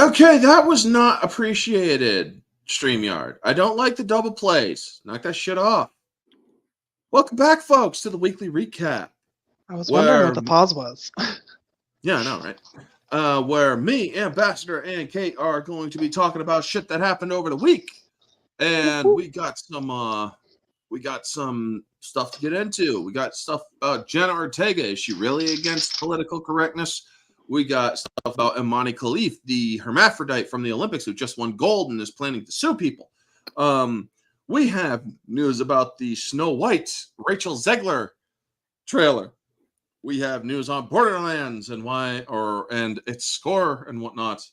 Okay, that was not appreciated, StreamYard. I don't like the double plays. Knock that shit off. Welcome back, folks, to the weekly recap. I was wondering what the pause was. Yeah, I know, right? Where me, Ambassador, and Kate are going to be talking about shit that happened over the week. And we got some stuff to get into. We got stuff about Jenna Ortega. Is she really against political correctness? We got stuff about Imani Khalif, the hermaphrodite from the Olympics who just won gold and is planning to sue people. We have news about the Snow White Rachel Zegler trailer. We have news on Borderlands and and its score and whatnot,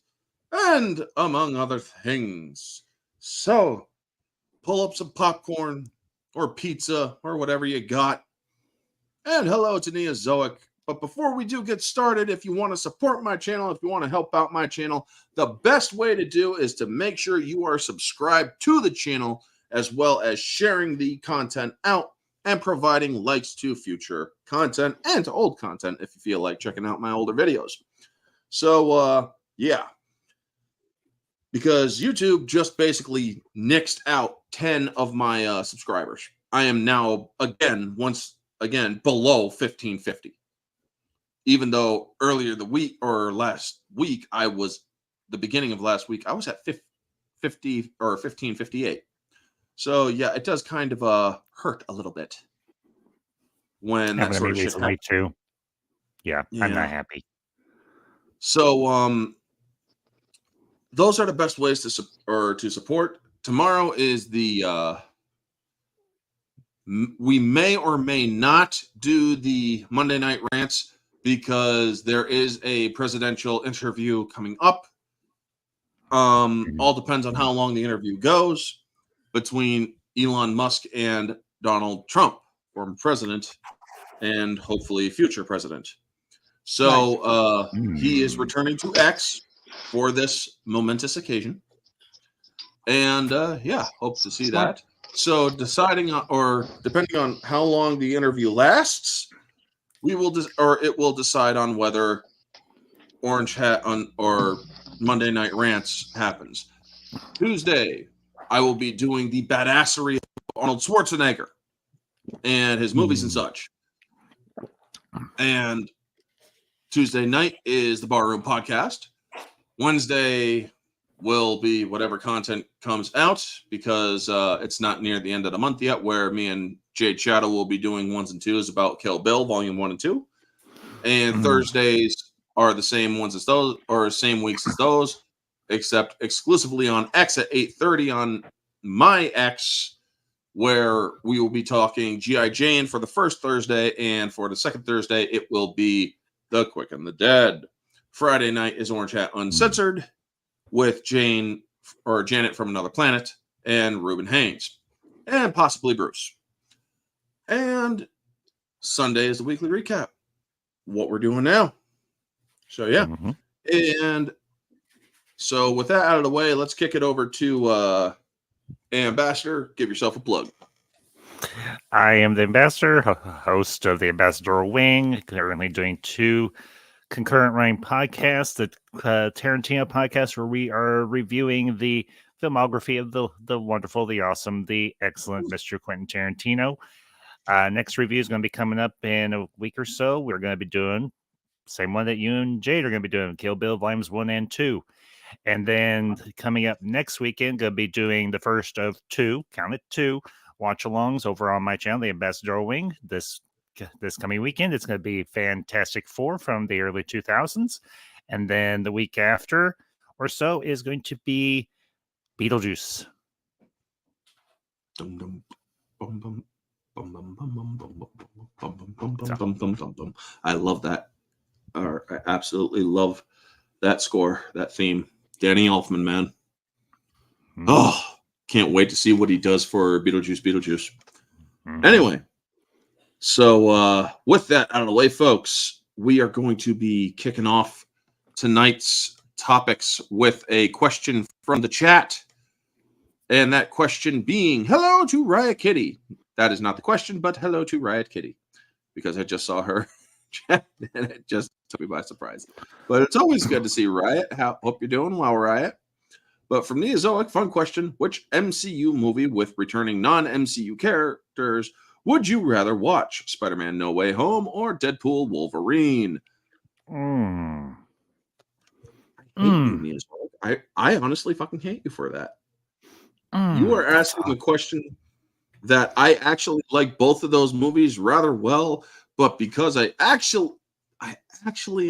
and among other things. So pull up some popcorn or pizza or whatever you got. And hello to Neozoic. But before we do get started, if you want to support my channel, if you want to help out my channel, the best way to do is to make sure you are subscribed to the channel, as well as sharing the content out and providing likes to future content and to old content if you feel like checking out my older videos. So, yeah. Because YouTube just basically nixed out 10 of my subscribers. I am now, once again, below 1550. Even though earlier last week, the beginning of last week, I was at 50 or 1558. So yeah, it does kind of hurt a little bit when that sort of shit happens. Too. Yeah, I'm not happy. So those are the best ways to support. Tomorrow is the we may or may not do the Monday night rants, because there is a presidential interview coming up. All depends on how long the interview goes between Elon Musk and Donald Trump, former president, and hopefully future president. So he is returning to X for this momentous occasion. And hope to see that. So depending on how long the interview lasts, it will decide on whether Orange Hat or Monday Night Rants happens. Tuesday, I will be doing the badassery of Arnold Schwarzenegger and his movies and such. And Tuesday night is the Barroom Podcast. Wednesday will be whatever content comes out, because it's not near the end of the month yet, where me and Jade Shadow will be doing 1s and 2s about Kill Bill Volume 1 and 2. And Thursdays are the same ones as those, or same weeks as those, except exclusively on X at 8:30 on my X, where we will be talking G.I. Jane for the first Thursday, and for the second Thursday, it will be The Quick and the Dead. Friday night is Orange Hat Uncensored with Janet from Another Planet and Ruben Haynes, and possibly Bruce. And Sunday is the weekly recap, what we're doing now. So yeah. And so with that out of the way, let's kick it over to Ambassador. Give yourself a plug. I am the Ambassador, host of the Ambassador Wing, currently doing 2 concurrent running podcasts, the Tarantino podcast, where we are reviewing the filmography of the wonderful, the awesome, the excellent Mr. Quentin Tarantino. Next review is going to be coming up in a week or so. We're going to be doing the same one that you and Jade are going to be doing, Kill Bill Volumes 1 and 2. And then coming up next weekend, going to be doing the first of 2, count it 2, watch-alongs over on my channel, the Ambassador Wing. This coming weekend, it's going to be Fantastic Four from the early 2000s. And then the week after or so is going to be Beetlejuice. I love that. I absolutely love that score, that theme. Danny Elfman, man. Oh, can't wait to see what he does for Beetlejuice. Anyway, so with that out of the way, folks, we are going to be kicking off tonight's topics with a question from the chat. And that question being, hello to Riot Kitty. That is not the question, but hello to Riot Kitty, because I just saw her chat and it just took me by surprise. But it's always good to see Riot. Hope you're doing well, Riot. But from Neozoic, fun question. Which MCU movie with returning non-MCU characters would you rather watch? Spider-Man No Way Home or Deadpool Wolverine? I hate you, Neozoic. I honestly fucking hate you for that. You are asking a question that I actually like both of those movies rather well, but because I actually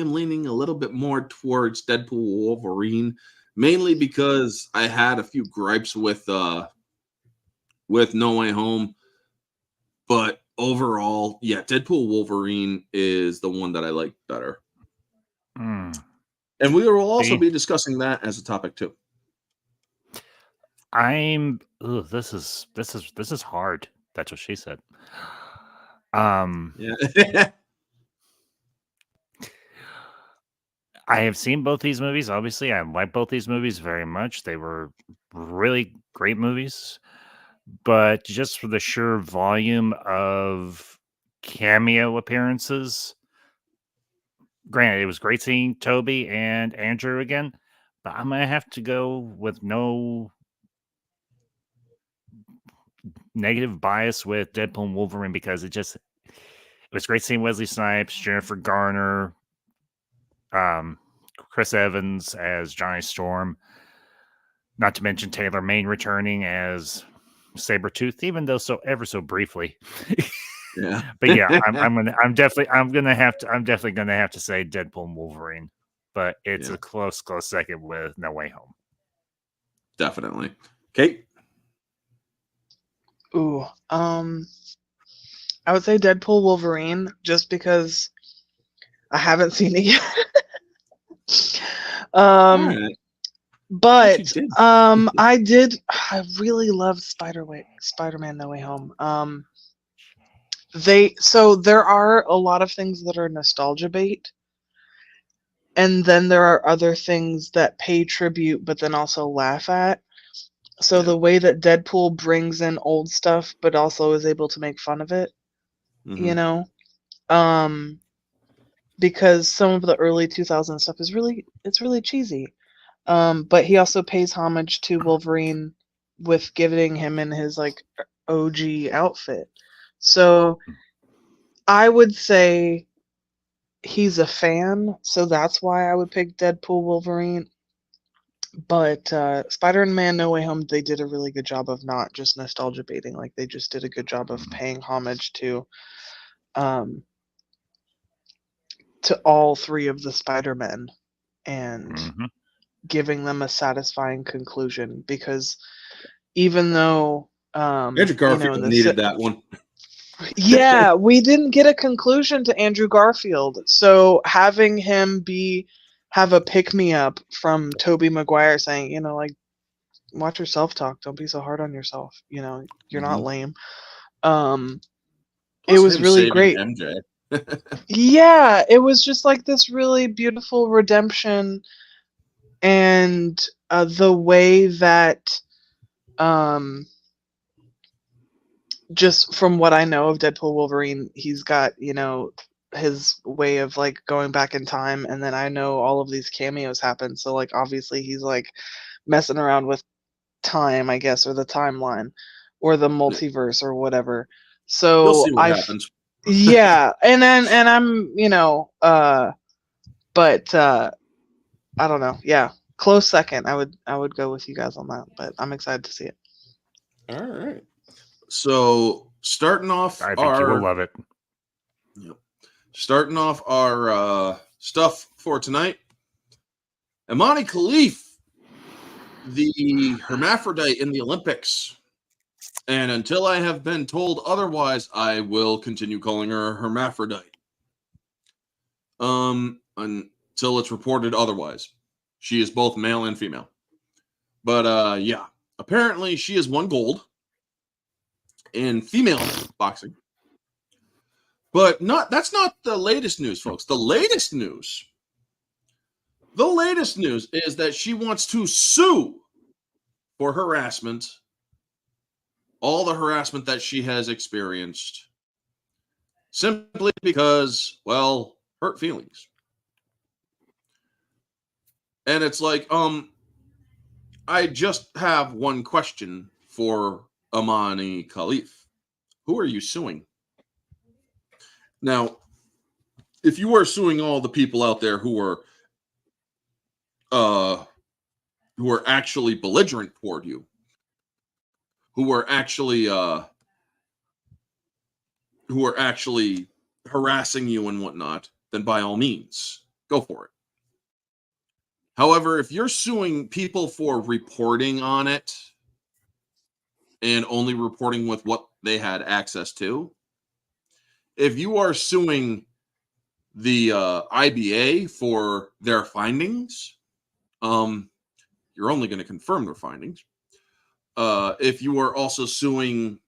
am leaning a little bit more towards Deadpool Wolverine, mainly because I had a few gripes with No Way Home. But overall, yeah, Deadpool Wolverine is the one that I like better. And we will also be discussing that as a topic too. This is hard. That's what she said. Yeah. I have seen both these movies. Obviously, I like both these movies very much. They were really great movies. But just for the sheer volume of cameo appearances, granted, it was great seeing Toby and Andrew again, but I'm going to have to go with no negative bias with Deadpool and Wolverine because it was great seeing Wesley Snipes, Jennifer Garner, Chris Evans as Johnny Storm, not to mention Taylor Maine returning as Sabretooth, even though ever so briefly. Yeah. But yeah, I'm definitely gonna have to say Deadpool and Wolverine. But it's a close second with No Way Home. Definitely. Kate? Ooh. I would say Deadpool Wolverine just because I haven't seen it yet. Right. But I really loved Spider-Man No Way Home. There are a lot of things that are nostalgia bait, and then there are other things that pay tribute but then also laugh at. So the way that Deadpool brings in old stuff but also is able to make fun of it, you know? Because some of the early 2000s stuff is really cheesy. But he also pays homage to Wolverine with giving him in his like OG outfit. So I would say he's a fan, so that's why I would pick Deadpool Wolverine. But Spider-Man No Way Home, they did a really good job of not just nostalgia baiting, like they just did a good job of paying homage to all three of the Spider-Men and giving them a satisfying conclusion, because even though Andrew Garfield needed that one. Yeah, we didn't get a conclusion to Andrew Garfield, so having him have a pick-me-up from Tobey Maguire saying, like, watch yourself talk, don't be so hard on yourself, you're not lame. It was really great. MJ. Yeah, it was just like this really beautiful redemption, and the way that just from what I know of Deadpool Wolverine, he's got, his way of like going back in time, and then I know all of these cameos happen, so like obviously he's like messing around with time, I guess, or the timeline or the multiverse or whatever. So you'll see what happens. Yeah, and I'm, but I don't know. Yeah, close second. I would go with you guys on that, but I'm excited to see it. All right. So starting off, I think you will love it. Starting off our stuff for tonight, Imani Khalif, the Hermaphrodite in the Olympics. And until I have been told otherwise, I will continue calling her Hermaphrodite. Until it's reported otherwise. She is both male and female. But yeah, apparently she has won gold in female boxing. But that's not the latest news, folks. The latest news is that she wants to sue for harassment, all the harassment that she has experienced, simply because, well, hurt feelings. And it's like, I just have one question for Amani Khalif. Who are you suing? Now, if you are suing all the people out there who are actually belligerent toward you, who are actually harassing you and whatnot, then by all means, go for it. However, if you're suing people for reporting on it and only reporting with what they had access to, if you are suing the IBA for their findings, you're only going to confirm their findings. If you are also suing,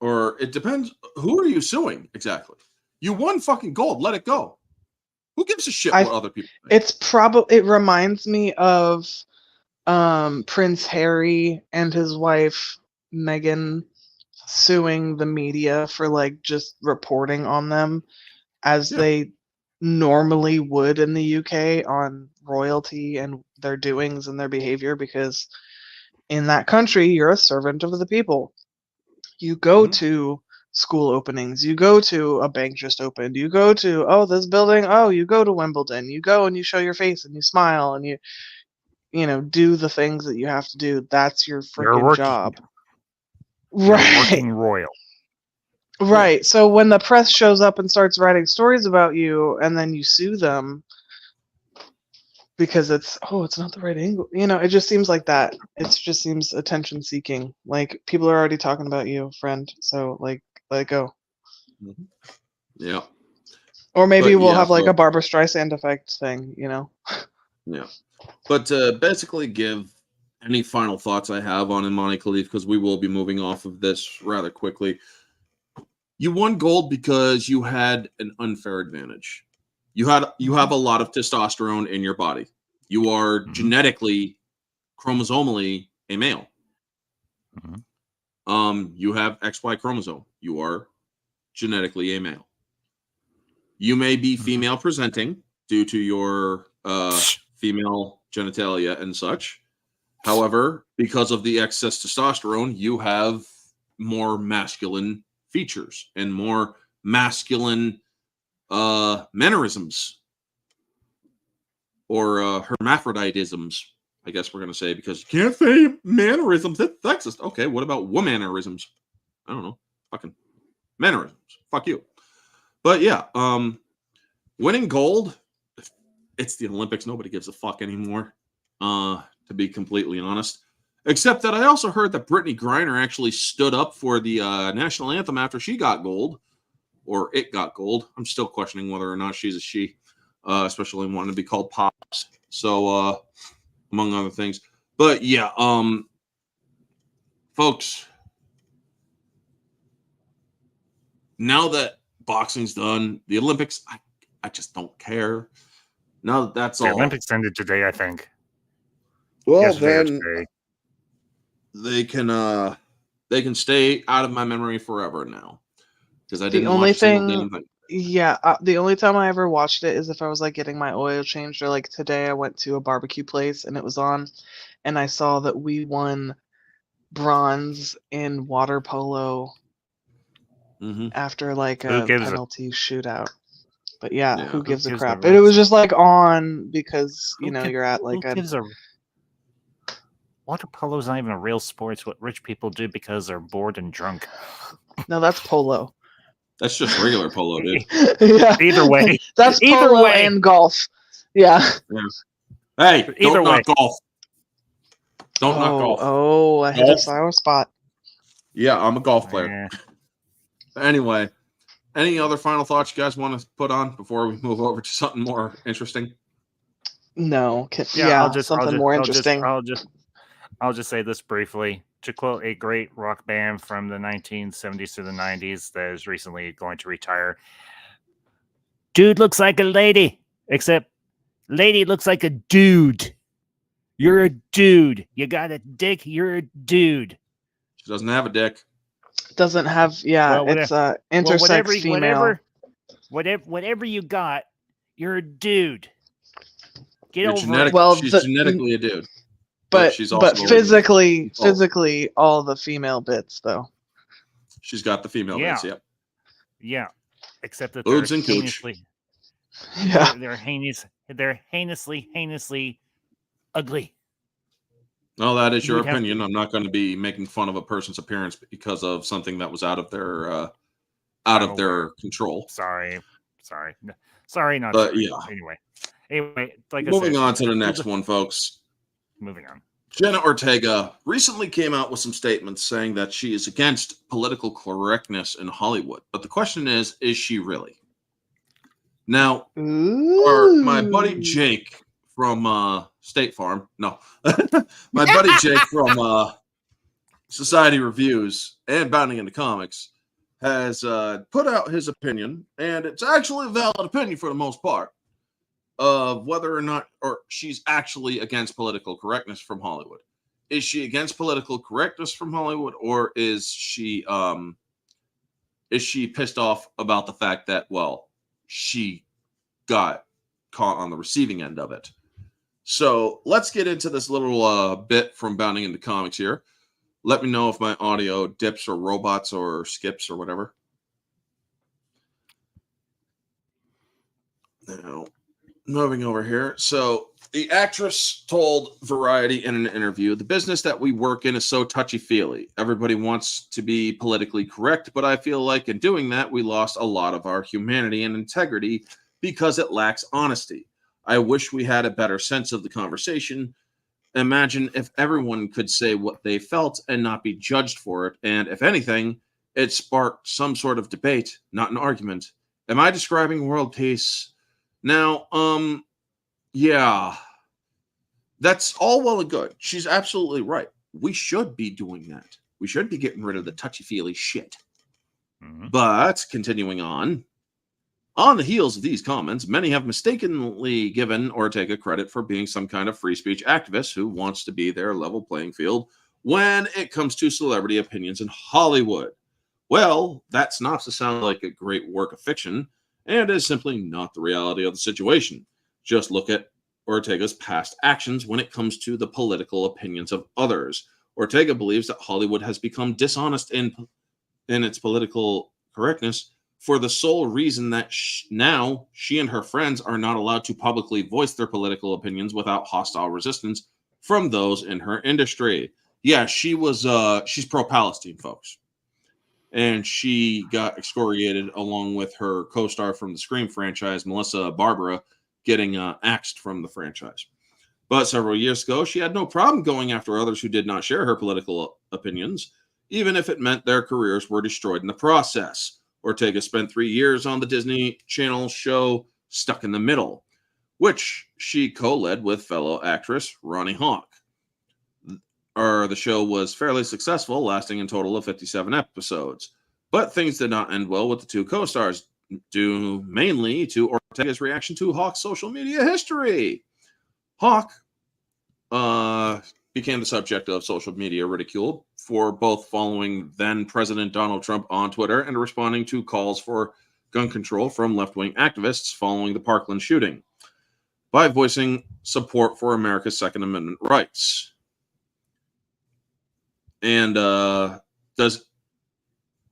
or it depends, who are you suing exactly? You won fucking gold, let it go. Who gives a shit what other people think? It reminds me of Prince Harry and his wife Meghan suing the media for like just reporting on them as they normally would in the UK on royalty and their doings and their behavior, because in that country you're a servant of the people. You go to school openings, you go to a bank just opened, you go to this building, you go to Wimbledon, you go and you show your face and you smile and you know, do the things that you have to do. That's your freaking job. You're working royal. Right. Yeah. So when the press shows up and starts writing stories about you and then you sue them because it's not the right angle. You know, it just seems like that. It just seems attention seeking. Like people are already talking about you, friend. So like let it go. Yeah. Or maybe we'll have like a Barbara Streisand effect thing, you know? Yeah. But to basically give any final thoughts I have on Imani Khalif, because we will be moving off of this rather quickly. You won gold because you had an unfair advantage. You have a lot of testosterone in your body. You are genetically, chromosomally a male. You have XY chromosome. You are genetically a male. You may be female presenting due to your female genitalia and such. However, because of the excess testosterone, you have more masculine features and more masculine mannerisms or hermaphroditisms, I guess we're going to say, because you can't say mannerisms. That's sexist. Okay, what about womannerisms? I don't know. Fucking mannerisms. Fuck you. But yeah, winning gold, it's the Olympics. Nobody gives a fuck anymore, to be completely honest. Except that I also heard that Brittany Griner actually stood up for the national anthem after she got gold, or it got gold. I'm still questioning whether or not she's a she, especially wanting to be called Pops. So, among other things. But yeah, folks, now that boxing's done, the Olympics, I just don't care. Now that that's all. The Olympics ended today, I think. Well, yesterday then they can stay out of my memory forever now, because I didn't watch a single damn thing. Yeah, the only time I ever watched it is if I was like getting my oil changed, or like today I went to a barbecue place and it was on, and I saw that we won bronze in water polo after like a penalty shootout. But yeah, who gives a crap? It was just like on because you're at like water polo is not even a real sport. It's what rich people do because they're bored and drunk. No, that's polo. That's just regular polo, dude. Yeah. Either way. That's polo and golf. Yeah. Hey, don't knock golf. Don't knock golf. Oh, I hit a sour spot. Yeah, I'm a golf player. Anyway, any other final thoughts you guys want to put on before we move over to something more interesting? No. Something more interesting. I'll just say this briefly. To quote a great rock band from the 1970s to the 90s that is recently going to retire, dude looks like a lady, except lady looks like a dude. You're a dude. You got a dick, you're a dude. She doesn't have a dick. Doesn't have, it's intersex female. Whatever you got, you're a dude. Get You're over genetic, it. Well, she's the- genetically a dude. but she's also physically all the female bits though. she's got the female Yeah. bits, yep. Yeah. Except that Boobs they're and cooch. heinously, Yeah. they're heinously ugly. No, that is You your would have opinion. I'm not going to be making fun of a person's appearance because of something that was out of their control. Sorry, not But sorry. yeah. Anyway, like Moving I said, on to the next one, folks. moving on. Jenna Ortega recently came out with some statements saying that she is against political correctness in Hollywood. But the question is she really? Now, my buddy Jake from State Farm, no, my buddy Jake from Society Reviews and Bounding into Comics has put out his opinion, and it's actually a valid opinion for the most part, of whether or not she's actually against political correctness from Hollywood. Is she against political correctness from Hollywood, or is she pissed off about the fact that, well, she got caught on the receiving end of it? So let's get into this little bit from Bounding into Comics here. Let me know if my audio dips or robots or skips or whatever. Now, moving over here. So the actress told Variety in an interview, "The business that we work in is so touchy-feely. Everybody wants to be politically correct, but I feel like in doing that, we lost a lot of our humanity and integrity because it lacks honesty. I wish we had a better sense of the conversation. Imagine if everyone could say what they felt and not be judged for it. And if anything, it sparked some sort of debate, not an argument. Am I describing world peace?" Now, yeah, that's all well and good. She's absolutely right. We should be doing that. We should be getting rid of the touchy-feely shit. Mhm. But continuing on the heels of these comments, many have mistakenly given Ortega credit for being some kind of free speech activist who wants to be their level playing field when it comes to celebrity opinions in Hollywood. Well, that synopsis sounds like a great work of fiction and is simply not the reality of the situation. Just look at Ortega's past actions when it comes to the political opinions of others. Ortega believes that Hollywood has become dishonest in its political correctness for the sole reason that now she and her friends are not allowed to publicly voice their political opinions without hostile resistance from those in her industry. Yeah, she's pro-Palestine, folks. And she got excoriated along with her co-star from the Scream franchise, Melissa Barbara, getting axed from the franchise. But several years ago, she had no problem going after others who did not share her political opinions, even if it meant their careers were destroyed in the process. Ortega spent 3 years on the Disney Channel show Stuck in the Middle, which she co-led with fellow actress Ronnie Hawk. The show was fairly successful, lasting in total of 57 episodes. But things did not end well with the two co-stars, due mainly to Ortega's reaction to Hawk's social media history. Hawk became the subject of social media ridicule for both following then-President Donald Trump on Twitter and responding to calls for gun control from left-wing activists following the Parkland shooting by voicing support for America's Second Amendment rights. And does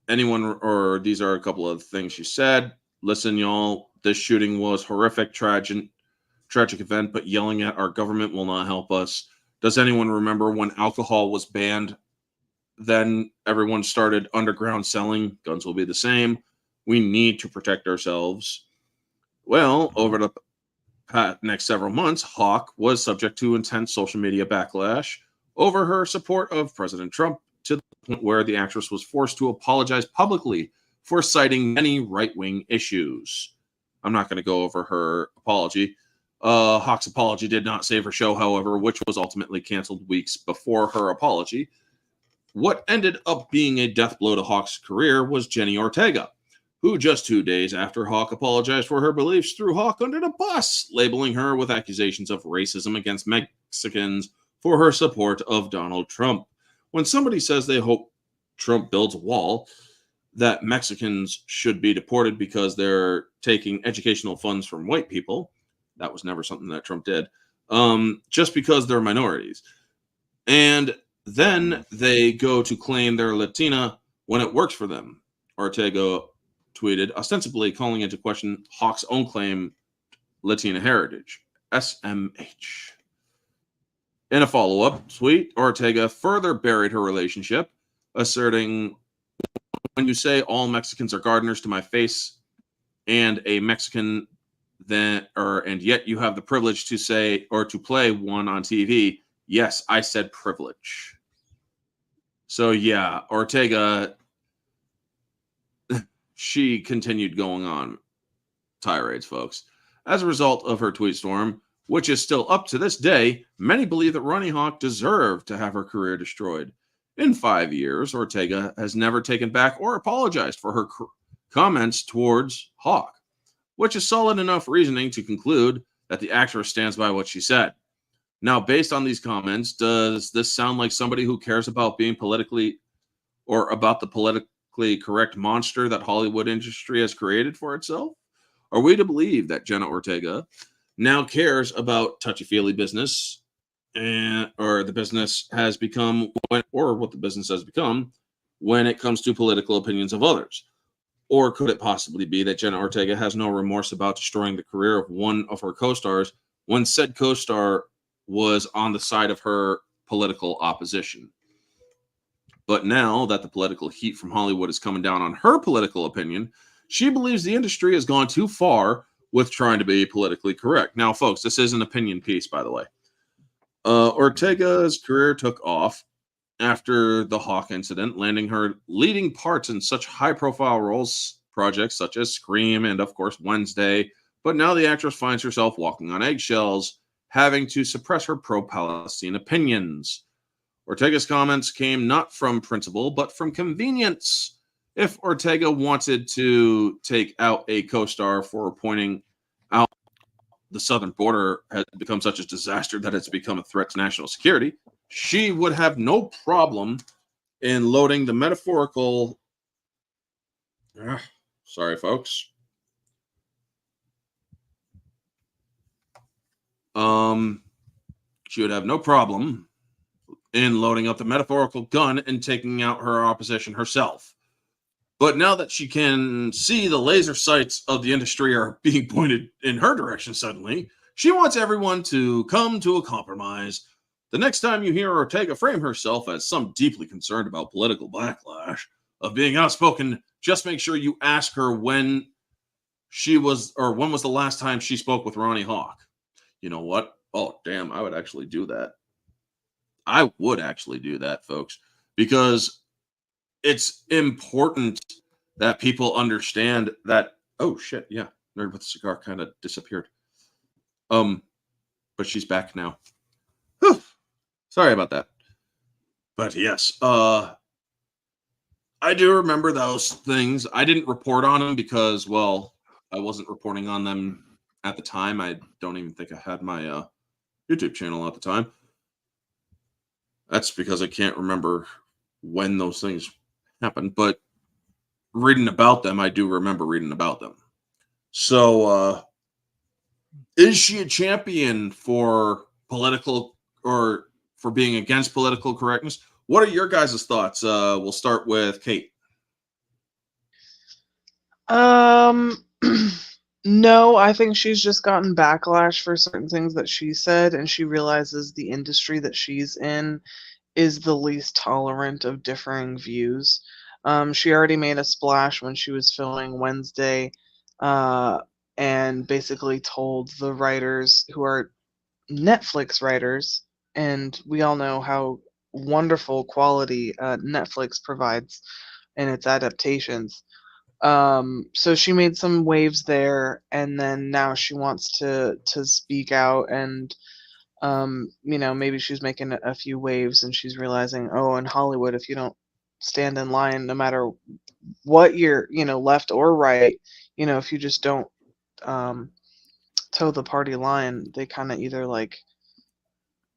anyone, or these are a couple of things she said. Listen, y'all, this shooting was horrific, tragic event, but yelling at our government will not help us. Does anyone remember when alcohol was banned? Then everyone started underground selling. Guns will be the same. We need to protect ourselves. Well, over the next several months, Hawk was subject to intense social media backlash over her support of President Trump, to the point where the actress was forced to apologize publicly for citing many right-wing issues. I'm not going to go over her apology. Hawk's apology did not save her show, however, which was ultimately canceled weeks before her apology. What ended up being a death blow to Hawk's career was Jenna Ortega, who just 2 days after Hawk apologized for her beliefs threw Hawk under the bus, labeling her with accusations of racism against Mexicans for her support of Donald Trump. When somebody says they hope Trump builds a wall, that Mexicans should be deported because they're taking educational funds from white people, that was never something that Trump did, just because they're minorities. And then they go to claim they're Latina when it works for them. Ortega tweeted, ostensibly calling into question Hawk's own claim Latina heritage. SMH. In a follow-up tweet, Ortega further buried her relationship, asserting, when you say all Mexicans are gardeners to my face and a Mexican, and yet you have the privilege to say or to play one on TV. Yes, I said privilege. So yeah, Ortega, she continued going on tirades, folks. As a result of her tweet storm, which is still up to this day, many believe that Ronnie Hawk deserved to have her career destroyed. In 5 years, Ortega has never taken back or apologized for her comments towards Hawk, which is solid enough reasoning to conclude that the actress stands by what she said. Now, based on these comments, does this sound like somebody who cares about being politically or about the politically correct monster that Hollywood industry has created for itself? Are we to believe that Jenna Ortega now cares about touchy-feely business or the business has become, or what the business has become when it comes to political opinions of others? Or could it possibly be that Jenna Ortega has no remorse about destroying the career of one of her co-stars when said co-star was on the side of her political opposition? But now that the political heat from Hollywood is coming down on her political opinion, she believes the industry has gone too far with trying to be politically correct. Now, folks, this is an opinion piece, by the way. Ortega's career took off after the Hawk incident, landing her leading parts in such high-profile roles, projects such as Scream and, of course, Wednesday. But now the actress finds herself walking on eggshells, having to suppress her pro-Palestine opinions. Ortega's comments came not from principle, but from convenience. If Ortega wanted to take out a co-star for pointing out the southern border has become such a disaster that it's become a threat to national security, she would have no problem in loading the metaphorical... sorry, folks. She would have no problem in loading up the metaphorical gun and taking out her opposition herself. But now that she can see the laser sights of the industry are being pointed in her direction suddenly, she wants everyone to come to a compromise. The next time you hear Ortega frame herself as some deeply concerned about political backlash of being outspoken, just make sure you ask her when was the last time she spoke with Ronnie Hawk. You know what? Oh, damn, I would actually do that. I would actually do that, folks, because it's important that people understand that. Oh shit, yeah, Nerd with the Cigar kind of disappeared. But she's back now. Whew. Sorry about that. But yes, I do remember those things. I didn't report on them because, well, I wasn't reporting on them at the time. I don't even think I had my YouTube channel at the time. That's because I can't remember when those things happened, but reading about them, I do remember reading about them. So, is she a champion for political or for being against political correctness? What are your guys' thoughts? We'll start with Kate. No, I think she's just gotten backlash for certain things that she said, and she realizes the industry that she's in is the least tolerant of differing views. She already made a splash when she was filming Wednesday, and basically told the writers, who are Netflix writers, and we all know how wonderful quality Netflix provides in its adaptations. So she made some waves there, and then now she wants to speak out, and maybe she's making a few waves, and she's realizing, oh, in Hollywood, if you don't stand in line, no matter what you're, left or right, if you just don't toe the party line, they kind of either like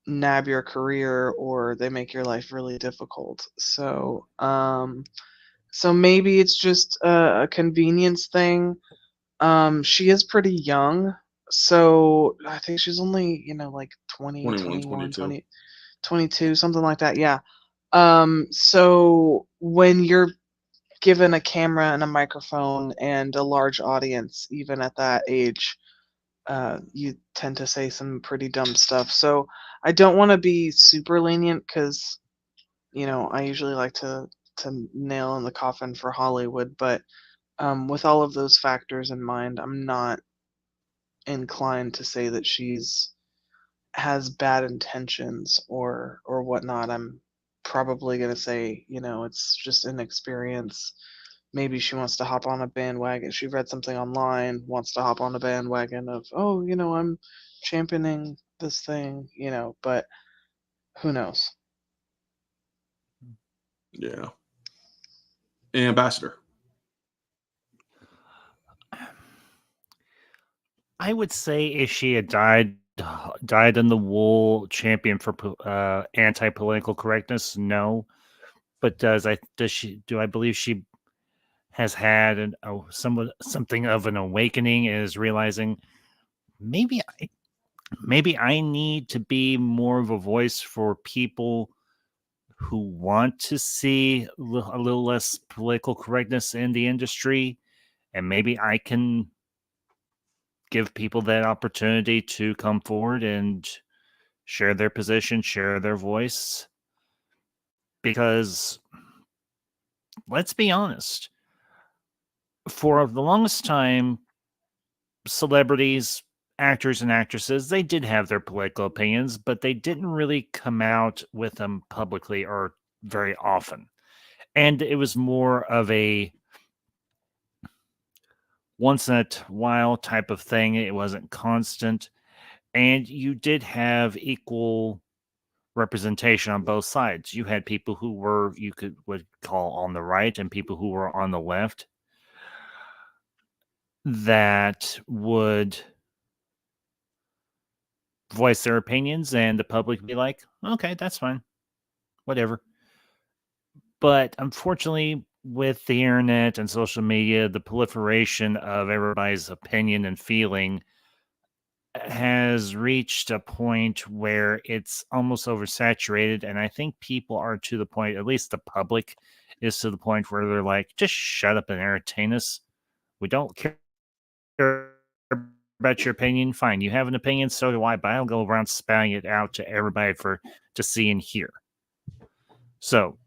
nab your career or they make your life really difficult. So maybe it's just a convenience thing. She is pretty young. So I think she's only, like 20, 21, 21, 22. 20, 22, something like that. Yeah. So when you're given a camera and a microphone and a large audience, even at that age, you tend to say some pretty dumb stuff. So I don't want to be super lenient because, I usually like to nail in the coffin for Hollywood, but with all of those factors in mind, I'm not inclined to say that she's has bad intentions or whatnot. I'm probably gonna say, it's just inexperience. Maybe she wants to hop on a bandwagon. She read something online, wants to hop on a bandwagon of, oh, I'm championing this thing, but who knows? Yeah. Ambassador. I would say if she had died in the wool champion for anti-political correctness, no. But do I believe she has had something of an awakening and is realizing maybe I need to be more of a voice for people who want to see a little less political correctness in the industry, and maybe I can give people that opportunity to come forward and share their position, share their voice. Because let's be honest, for the longest time, celebrities, actors, and actresses, they did have their political opinions, but they didn't really come out with them publicly or very often. And it was more of a once in a while type of thing. It wasn't constant. And you did have equal representation on both sides. You had people who would call on the right and people who were on the left that would voice their opinions, and the public would be like, okay, that's fine, whatever. But unfortunately, with the internet and social media, the proliferation of everybody's opinion and feeling has reached a point where it's almost oversaturated. And I think people are to the point, at least the public is to the point where they're like, just shut up and entertain us. We don't care about your opinion. Fine, you have an opinion, so do I, but I don't go around spouting it out to everybody to see and hear. So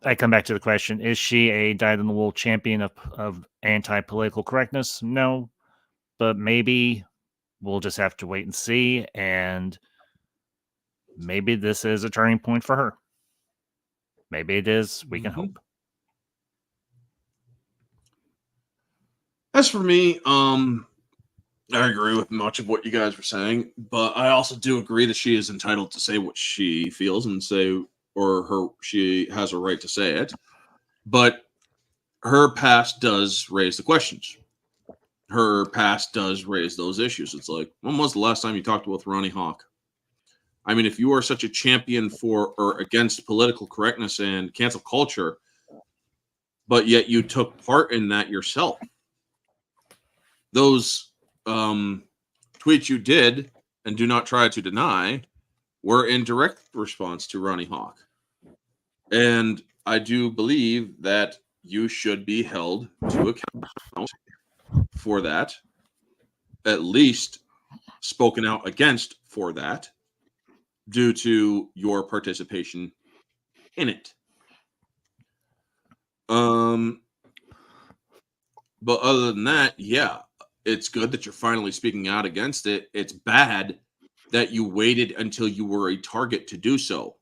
I come back to the question, is she a dyed-in-the-wool champion of anti-political correctness? No, but maybe we'll just have to wait and see, and maybe this is a turning point for her. Maybe it is. We can hope. As for me, I agree with much of what you guys were saying, but I also do agree that she is entitled to say what she feels and she has a right to say it. But her past does raise the questions. Her past does raise those issues. It's like, when was the last time you talked with Ronnie Hawk? I mean, if you are such a champion for or against political correctness and cancel culture, but yet you took part in that yourself, those tweets you did and do not try to deny were in direct response to Ronnie Hawk. And I do believe that you should be held to account for that, at least spoken out against for that, due to your participation in it. But other than that, yeah, it's good that you're finally speaking out against it. It's bad that you waited until you were a target to do so,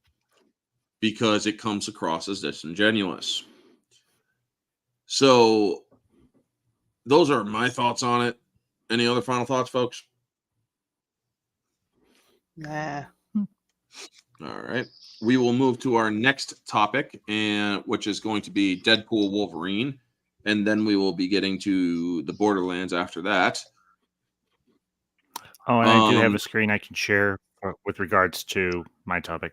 because it comes across as disingenuous. So those are my thoughts on it. Any other final thoughts, folks? Nah. All right. We will move to our next topic, which is going to be Deadpool Wolverine. And then we will be getting to the Borderlands after that. Oh, and I do have a screen I can share with regards to my topic.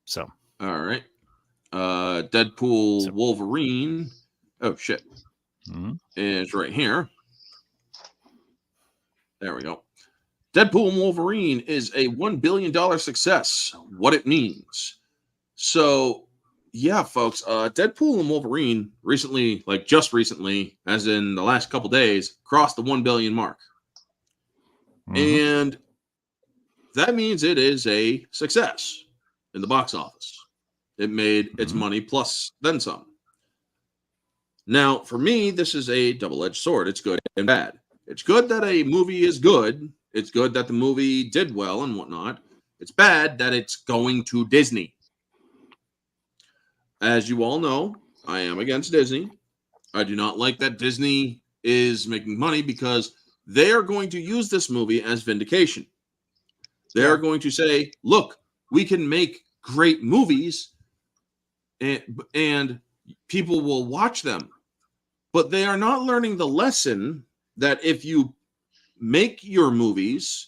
So, all right. Deadpool Wolverine. Oh, shit. Mm-hmm. Is right here. There we go. Deadpool and Wolverine is a $1 billion success. What it means. So, yeah, folks, Deadpool and Wolverine recently, like just recently, as in the last couple days, crossed the 1 billion mark. And that means it is a success in the box office. It made its money plus then some. Now, for me, this is a double-edged sword. It's good and bad. It's good that a movie is good. It's good that the movie did well and whatnot. It's bad that it's going to Disney. As you all know, I am against Disney. I do not like that Disney is making money because they are going to use this movie as vindication. They are going to say, look, we can make great movies and people will watch them. But they are not learning the lesson that if you make your movies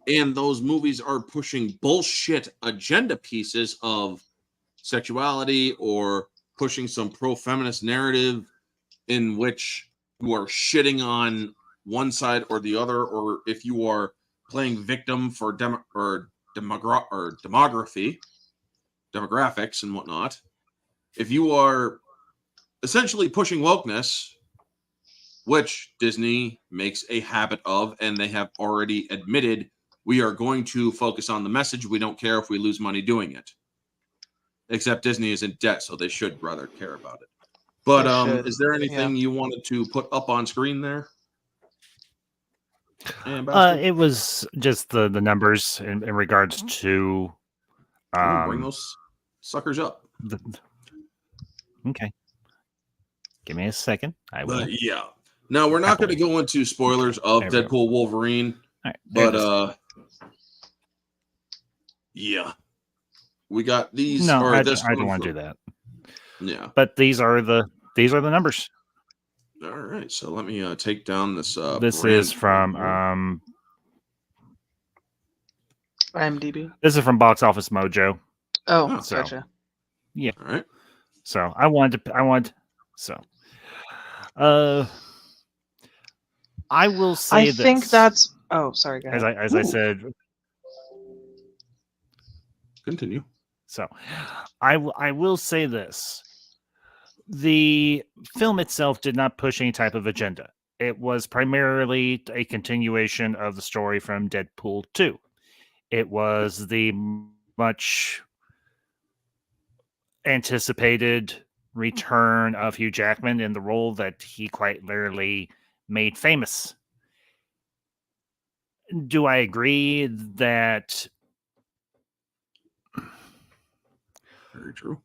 and those movies are pushing bullshit agenda pieces of sexuality or pushing some pro-feminist narrative in which you are shitting on one side or the other, or if you are playing victim for demographics and whatnot, if you are essentially pushing wokeness, which Disney makes a habit of, and they have already admitted, we are going to focus on the message. We don't care if we lose money doing it. Except Disney is in debt, so they should rather care about it. But is there anything you wanted to put up on screen there? It was just the numbers in regards to bring those suckers up. Okay. Give me a second. I will. Yeah. Now, we're not going to go into spoilers of Deadpool Wolverine, but yeah. We got these. No, I don't want to do that. Yeah. But these are the numbers. All right. So let me take down this. This is from IMDb. This is from Box Office Mojo. Oh, so, gotcha. Yeah. All right. So I will say I think that's. Oh, sorry, guys. As I said. Continue. So, I will say this: the film itself did not push any type of agenda. It was primarily a continuation of the story from Deadpool 2. It was the much anticipated return of Hugh Jackman in the role that he quite literally made famous. Do I agree that? Very true.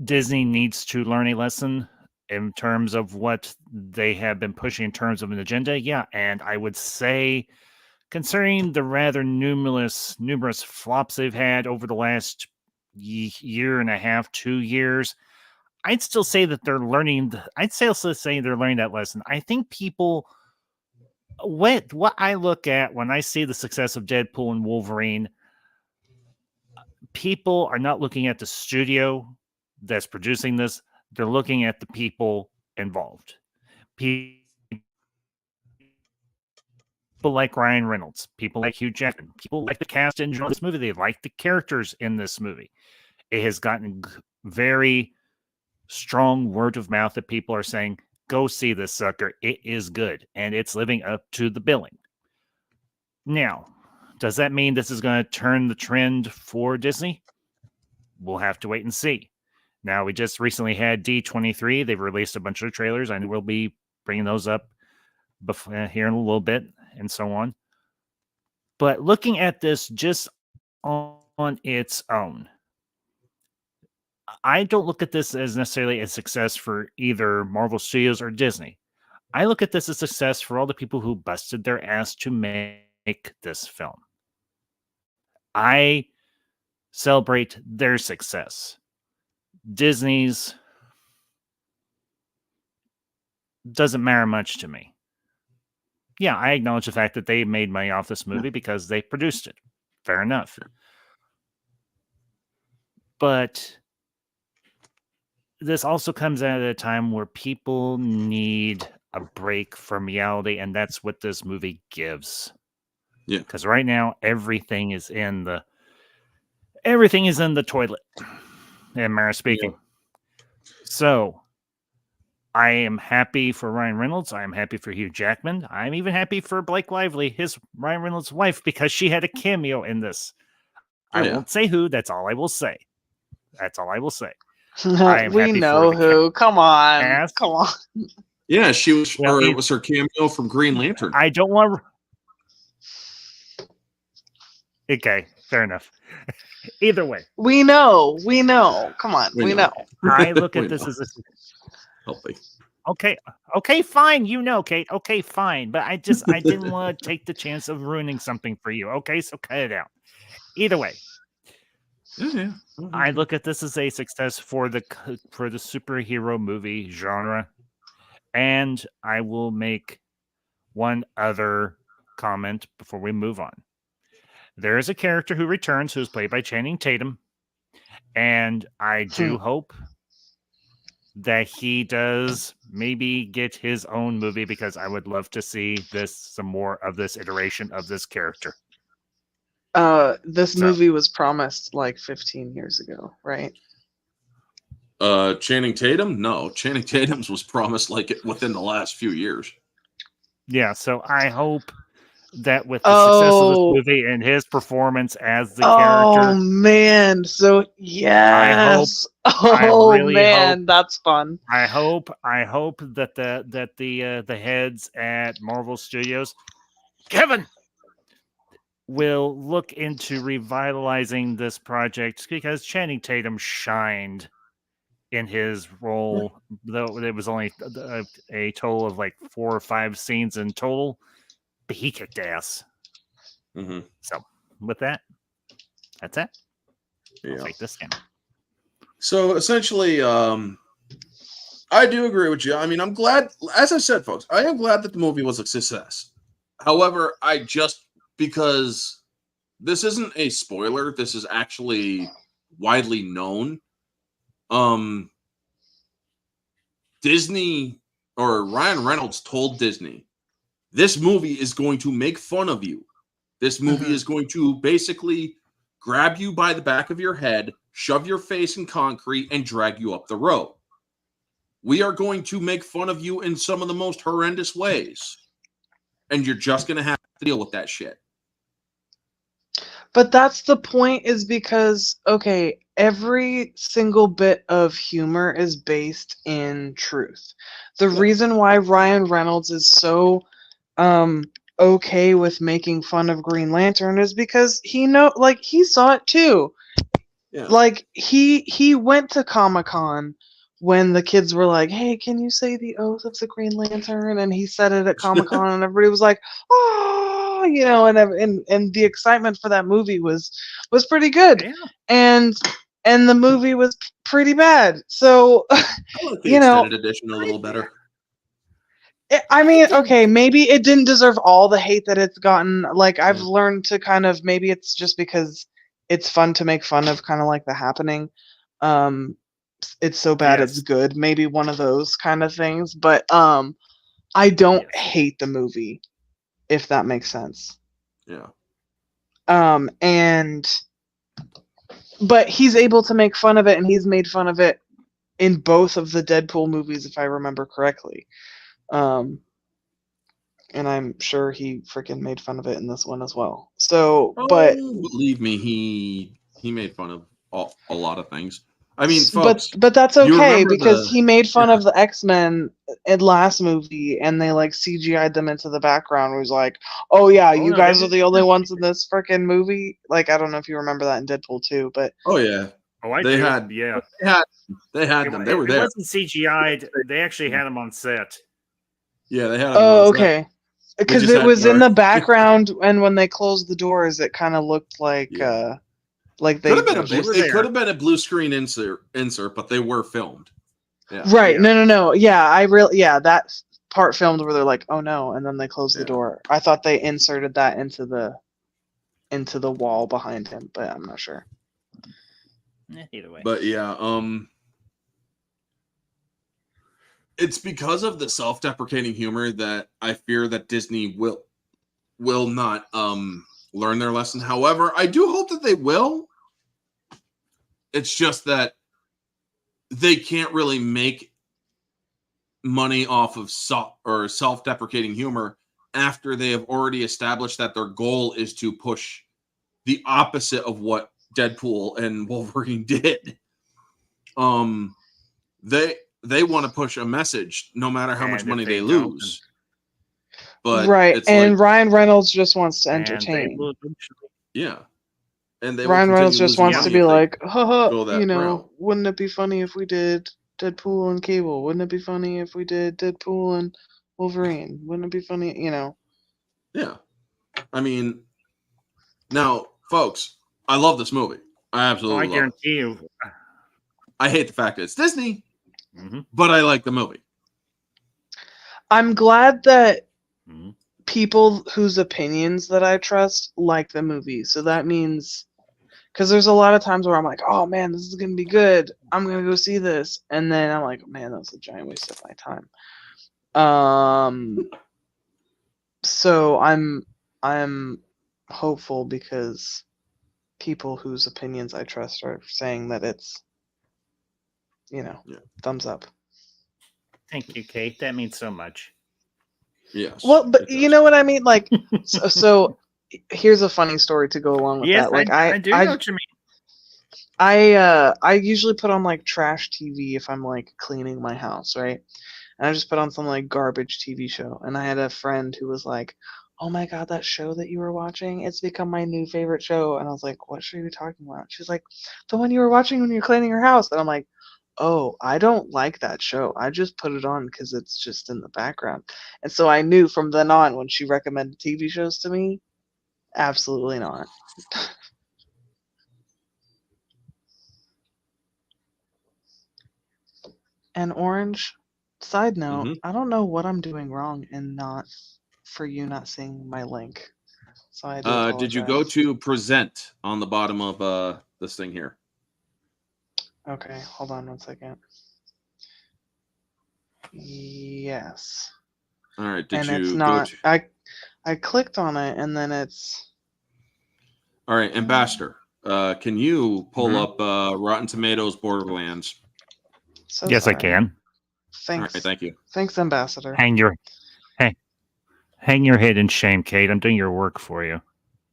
Disney needs to learn a lesson in terms of what they have been pushing in terms of an agenda. Yeah, and I would say, considering the rather numerous flops they've had over the last year and a half, 2 years, I'd still say that they're learning. I'd still say they're learning that lesson. I think people, what I look at when I see the success of Deadpool and Wolverine, people are not looking at the studio that's producing this. They're looking at the people involved. People like Ryan Reynolds, people like Hugh Jackman, people like the cast in this movie. They like the characters in this movie. It has gotten very strong word of mouth that people are saying, go see this sucker. It is good. And it's living up to the billing. Now, does that mean this is going to turn the trend for Disney? We'll have to wait and see. Now, we just recently had D23. They've released a bunch of trailers, and we'll be bringing those up here in a little bit and so on. But looking at this just on its own, I don't look at this as necessarily a success for either Marvel Studios or Disney. I look at this as a success for all the people who busted their ass to make this film. I celebrate their success. Disney's doesn't matter much to me. Yeah, I acknowledge the fact that they made money off this movie because they produced it. Fair enough. But this also comes at a time where people need a break from reality, and that's what this movie gives. Yeah. Because right now everything is in the toilet. And Mara speaking. Yeah. So I am happy for Ryan Reynolds. I am happy for Hugh Jackman. I'm even happy for Blake Lively, his Ryan Reynolds' wife, because she had a cameo in this. I won't say who. That's all I will say. That's all I will say. I am we happy know for who. Come on. cast. Come on. Yeah, she was. Well, or it was her cameo from Green Lantern. I don't want. Okay, fair enough. Either way, we know. Come on, we know. I look at this as a healthy. Okay, fine. You know, Kate. Okay, fine. But I didn't want to take the chance of ruining something for you. Okay, so cut it out. Either way, yeah. I look at this as a success for the superhero movie genre, and I will make one other comment before we move on. There is a character who returns who is played by Channing Tatum, and I do hope that he does maybe get his own movie, because I would love to see some more of this iteration of this character. This movie was promised like 15 years ago, right? Channing Tatum? No, Channing Tatum's was promised like within the last few years. Yeah, so I hope that with the success of this movie and his performance as the character. Oh man, so yes. I really hope, that's fun. I hope that the heads at Marvel Studios, Kevin, will look into revitalizing this project, because Channing Tatum shined in his role, though it was only a total of like 4 or 5 scenes in total, but he kicked ass. Mm-hmm. So with that, that's it. Yeah. I'll take this down. So essentially, I do agree with you. I mean, I'm glad, as I said, folks, I am glad that the movie was a success. However, because this isn't a spoiler, this is actually widely known. Disney, or Ryan Reynolds, told Disney, this movie is going to make fun of you. This movie is going to basically grab you by the back of your head, shove your face in concrete, and drag you up the road. We are going to make fun of you in some of the most horrendous ways. And you're just going to have to deal with that shit. But that's the point, is because, okay, every single bit of humor is based in truth. The reason why Ryan Reynolds is so okay with making fun of Green Lantern is because he saw it too. Yeah. Like he went to Comic-Con when the kids were like, "Hey, can you say the oath of the Green Lantern?" And he said it at Comic-Con, and everybody was like, "Oh," and the excitement for that movie was pretty good. Yeah. And the movie was pretty bad. So I like the extended edition a little better. I mean, okay, maybe it didn't deserve all the hate that it's gotten. Like, I've learned to kind of, maybe it's just because it's fun to make fun of kind of like The Happening. It's so bad it's good. Maybe one of those kind of things. But I don't hate the movie, if that makes sense. Yeah. But he's able to make fun of it, and he's made fun of it in both of the Deadpool movies, if I remember correctly. And I'm sure he freaking made fun of it in this one as well. So, but believe me, he made fun of a lot of things. I mean, folks, but that's okay, because he made fun of the X-Men in last movie, and they like CGI'd them into the background. It was like, "Oh yeah, you guys are the only ones in this freaking movie." Like, I don't know if you remember that in Deadpool 2, but they had them. They were there. It wasn't CGI'd. They actually had them on set. Yeah, they had. Okay. Because it was in the background, and when they closed the doors, it kind of looked like they could have been a blue screen insert, but they were filmed. Yeah. Right? Yeah. No. Yeah, that part filmed where they're like, "Oh no," and then they closed the door. I thought they inserted that into the wall behind him, but I'm not sure. Either way. But yeah, it's because of the self-deprecating humor that I fear that Disney will not learn their lesson. However, I do hope that they will. It's just that they can't really make money off of self-deprecating humor after they have already established that their goal is to push the opposite of what Deadpool and Wolverine did. They want to push a message no matter how much money they lose. But right, it's and like, Ryan Reynolds just wants to entertain. yeah. And they Ryan will Reynolds continue just losing wants to money be if they like, haha, go that you know, route. wouldn't it be funny if we did Deadpool and Cable? Wouldn't it be funny if we did Deadpool and Wolverine? Wouldn't it be funny, you know? Yeah. I mean, now, folks, I love this movie. I absolutely love it. I guarantee you. I hate the fact that it's Disney, Mhm. but I like the movie. I'm glad that Mhm. people whose opinions that I trust like the movie. So that means, because there's a lot of times where I'm like, oh man, this is going to be good. I'm going to go see this. And then I'm like, man, that's a giant waste of my time. So I'm hopeful because people whose opinions I trust are saying that it's, you know, thumbs up. Thank you, Kate. That means so much. Yes. Well, but you know what I mean? Like, so here's a funny story to go along with Yes, that. Like, I do know what you mean. I usually put on like trash TV if I'm like cleaning my house, right? And I just put on some like garbage TV show. And I had a friend who was like, "Oh my god, that show that you were watching, it's become my new favorite show." And I was like, "What show are you talking about?" She's like, "The one you were watching when you were cleaning your house." And I'm like, "Oh, I don't like that show. I just put it on because it's just in the background." And so I knew from then on when she recommended TV shows to me, absolutely not. And Orange, side note, I don't know what I'm doing wrong and not for you not seeing my link. So I do apologize. Did you go to present on the bottom of this thing here? Okay, hold on one second. Yes. All right. And it's not. I clicked on it and then it's. All right, Ambassador. Can you pull up Rotten Tomatoes Borderlands? So yes, sorry. I can. Thanks. All right, thank you. Thanks, Ambassador. Hang your head in shame, Kate. I'm doing your work for you.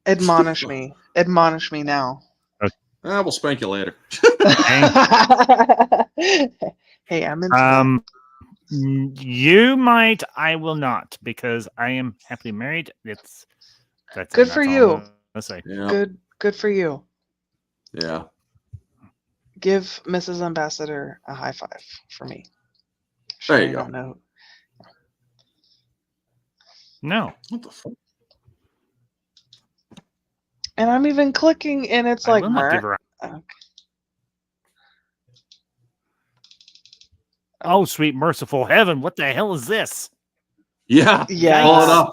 Admonish me. Admonish me now. Okay. We'll spank you later. Hey, I'm into You might. I will not because I am happily married. That's good for you. Let's say. Yeah. Good for you. Yeah. Give Mrs. Ambassador a high five for me. There you go. No. What the fuck? And I'm even clicking, and it's like, I will not give her okay. Oh, sweet merciful heaven! What the hell is this? Yeah. Yeah. Pull it up.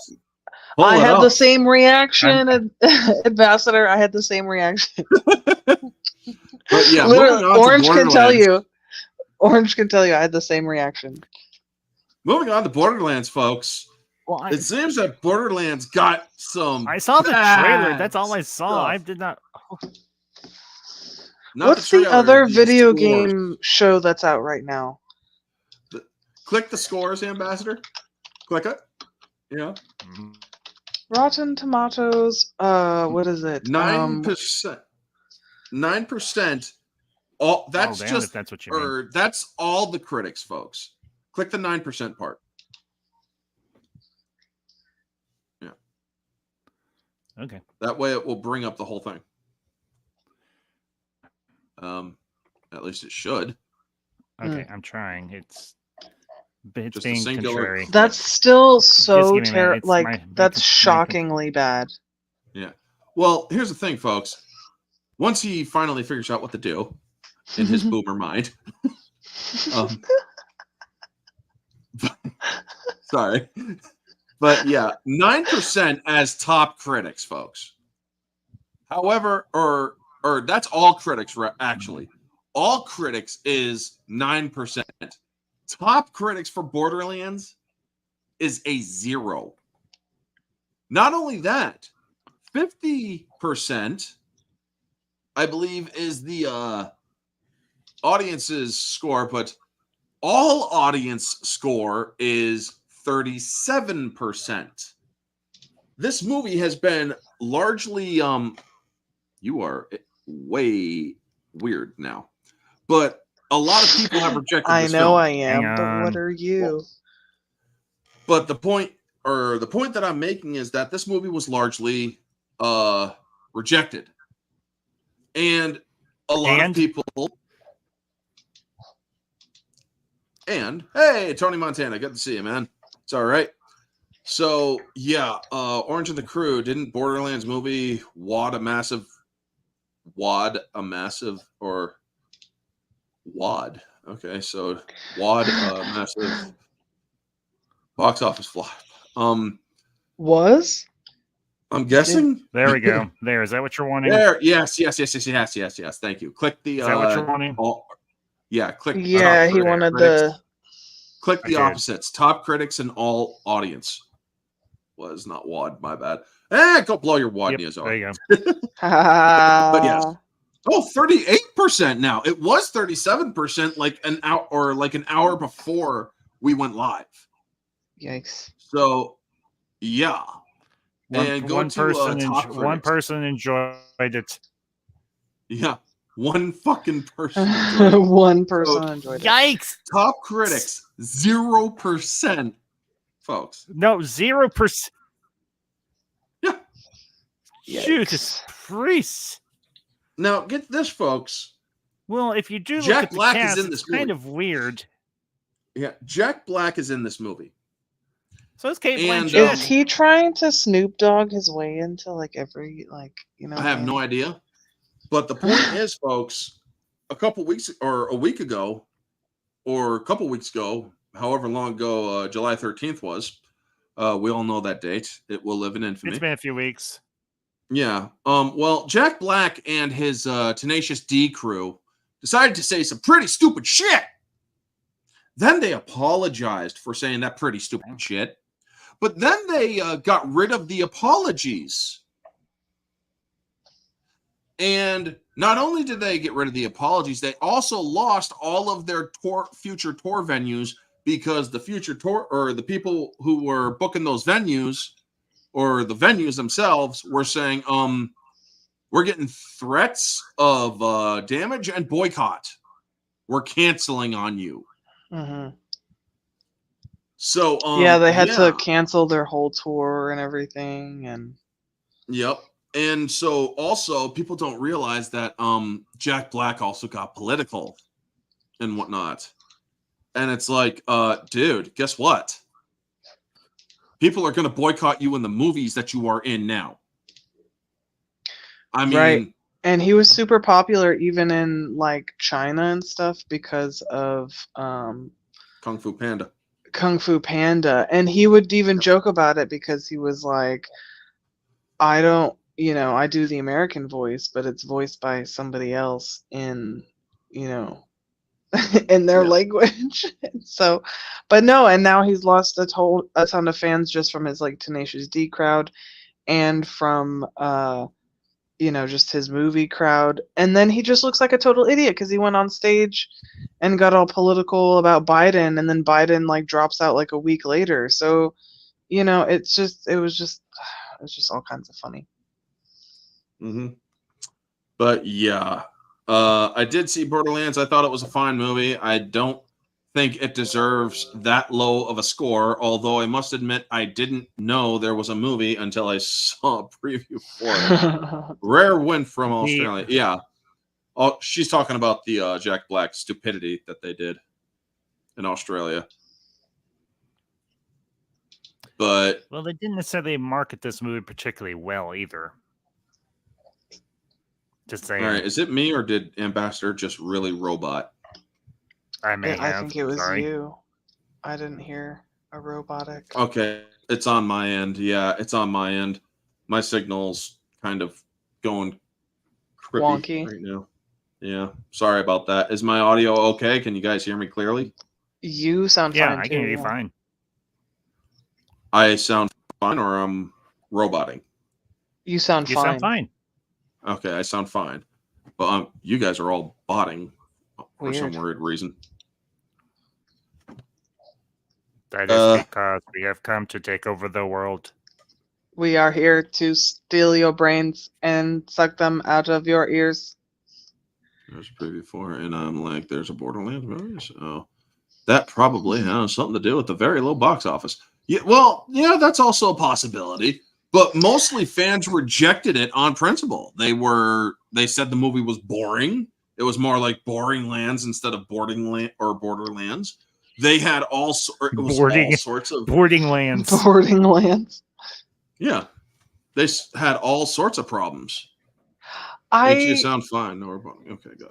I had the same reaction, Ambassador. I had the same reaction. But yeah, literally, Orange can tell you. Orange can tell you I had the same reaction. Moving on to Borderlands, folks. Well, it seems that Borderlands got some. I saw the trailer. That's all I saw. Stuff. I did not. What's the other video game show that's out right now? Click the scores, Ambassador. Click it. Yeah. Rotten Tomatoes. What is it? 9%. 9%. All that's just. That's what you mean. That's all the critics, folks. Click the 9% part. Yeah. Okay. That way, it will bring up the whole thing. At least it should. Okay, I'm trying. It's just being contrary. That's still so terrible. Like that's shockingly bad. Yeah. Well, here's the thing, folks. Once he finally figures out what to do in his boomer mind. Sorry. But yeah, 9% as top critics, folks. However, or that's all critics, actually. All critics is 9%. top critics for Borderlands is a 0. Not only that, 50%, I believe, is the audience's score, but all audience score is 37%. This movie has been largely you are way weird now, but a lot of people have rejected I this know film. I am, but what are you? But the point that I'm making is that this movie was largely rejected, and a lot of people. And hey, Tony Montana, good to see you, man. It's all right. So yeah, Orange and the Crew, didn't Borderlands movie wad a massive or wad? Okay, so wad massive box office flop. Was? I'm guessing. There we go. There, is that what you're wanting? There, yes. Thank you. Click the. Is that what you're wanting? Yeah, click. Yeah, he wanted the. Click the opposites. Top critics and all audience. Was not WAD. My bad. Go blow your WAD news off. There you go. But yes. Oh, 38% now. It was 37% like an hour before we went live. Yikes. So, yeah. One person enjoyed it. Yeah. One fucking person. One person enjoyed it. Yikes. Top critics, 0%. Folks. No, 0%. Yeah. Jesus Christ. Now, get this, folks. Well, if you do Jack look at the Black cast, is in this it's kind movie. of weird. Yeah, Jack Black is in this movie. So is Kate And, Blanchett. Is he trying to Snoop Dogg his way into like every I have no idea. But the point is, folks, a week ago, or a couple weeks ago, however long ago July 13th was, we all know that date. It will live in infamy. It's been a few weeks. Yeah. Well, Jack Black and his Tenacious D crew decided to say some pretty stupid shit. Then they apologized for saying that pretty stupid shit. But then they got rid of the apologies. And not only did they get rid of the apologies, they also lost all of their future tour venues because the future tour, or the people who were booking those venues, or the venues themselves, were saying, we're getting threats of damage and boycott. We're canceling on you. Mm-hmm. So yeah, they had to cancel their whole tour and everything, and yep. And so also people don't realize that Jack Black also got political and whatnot. And it's like, dude, guess what? People are going to boycott you in the movies that you are in now. I mean, right. And he was super popular even in like China and stuff because of Kung Fu Panda. Kung Fu Panda. And he would even joke about it because he was like, I don't, I do the American voice, but it's voiced by somebody else in, in their language. So, but no, and now he's lost a ton of fans just from his like Tenacious D crowd and from, just his movie crowd. And then he just looks like a total idiot because he went on stage and got all political about Biden, and then Biden like drops out like a week later. So, it was just all kinds of funny. Mm-hmm. But yeah, I did see Borderlands. I thought it was a fine movie. I don't think it deserves that low of a score, although I must admit I didn't know there was a movie until I saw a preview for it. Rare win from Australia. Yeah. Oh, she's talking about the Jack Black stupidity that they did in Australia. But well, they didn't necessarily market this movie particularly well either. Just saying. All right, is it me or did Ambassador just really robot? I think it was you. I didn't hear a robotic. Okay, it's on my end. Yeah, it's on my end. My signal's kind of going wonky right now. Yeah, sorry about that. Is my audio okay? Can you guys hear me clearly? You sound Yeah, fine I too. can hear you yeah. fine. I sound fine, or I'm roboting. You sound You fine. sound fine. Okay, I sound fine, but you guys are all botting for some Weird. weird reason. That is because we have come to take over the world. We are here to steal your brains and suck them out of your ears. There's a preview for it, and I'm like, there's a Borderlands movie, so that probably has something to do with the very low box office. Yeah, well, yeah, that's also a possibility. But mostly fans rejected it on principle. They said the movie was boring. It was more like Boring Lands instead of Borderlands. They had all sorts of boarding lands. Boarding lands. Yeah, they had all sorts of problems. I Makes you sound fine. No, okay, good.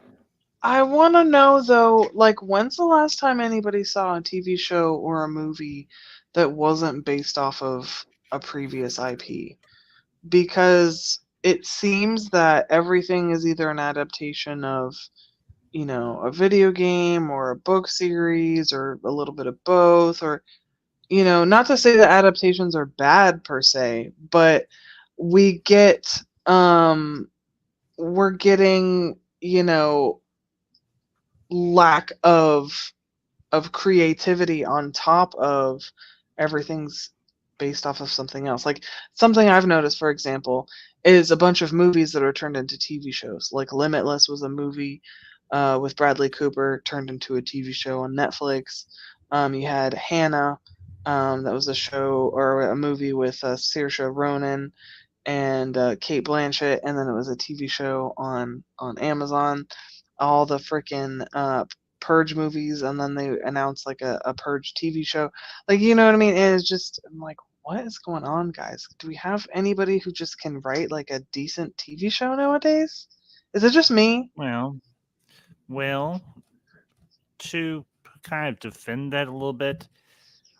I want to know though, like, when's the last time anybody saw a TV show or a movie that wasn't based off of a previous IP? Because it seems that everything is either an adaptation of, you know, a video game or a book series or a little bit of both, or, you know, not to say that adaptations are bad per se, but we get we're getting, you know, lack of creativity on top of everything's based off of something else. Like, something I've noticed, for example, is a bunch of movies that are turned into TV shows. Like Limitless was a movie with Bradley Cooper turned into a TV show on Netflix. You had Hannah, that was a show or a movie with Saoirse Ronan and Kate Blanchett, and then it was a TV show on Amazon. All the freaking Purge movies, and then they announced like a Purge TV show. Like, you know what I mean? And it's just, I'm like, what is going on, guys? Do we have anybody who just can write like a decent TV show nowadays? Is it just me? Well, to kind of defend that a little bit,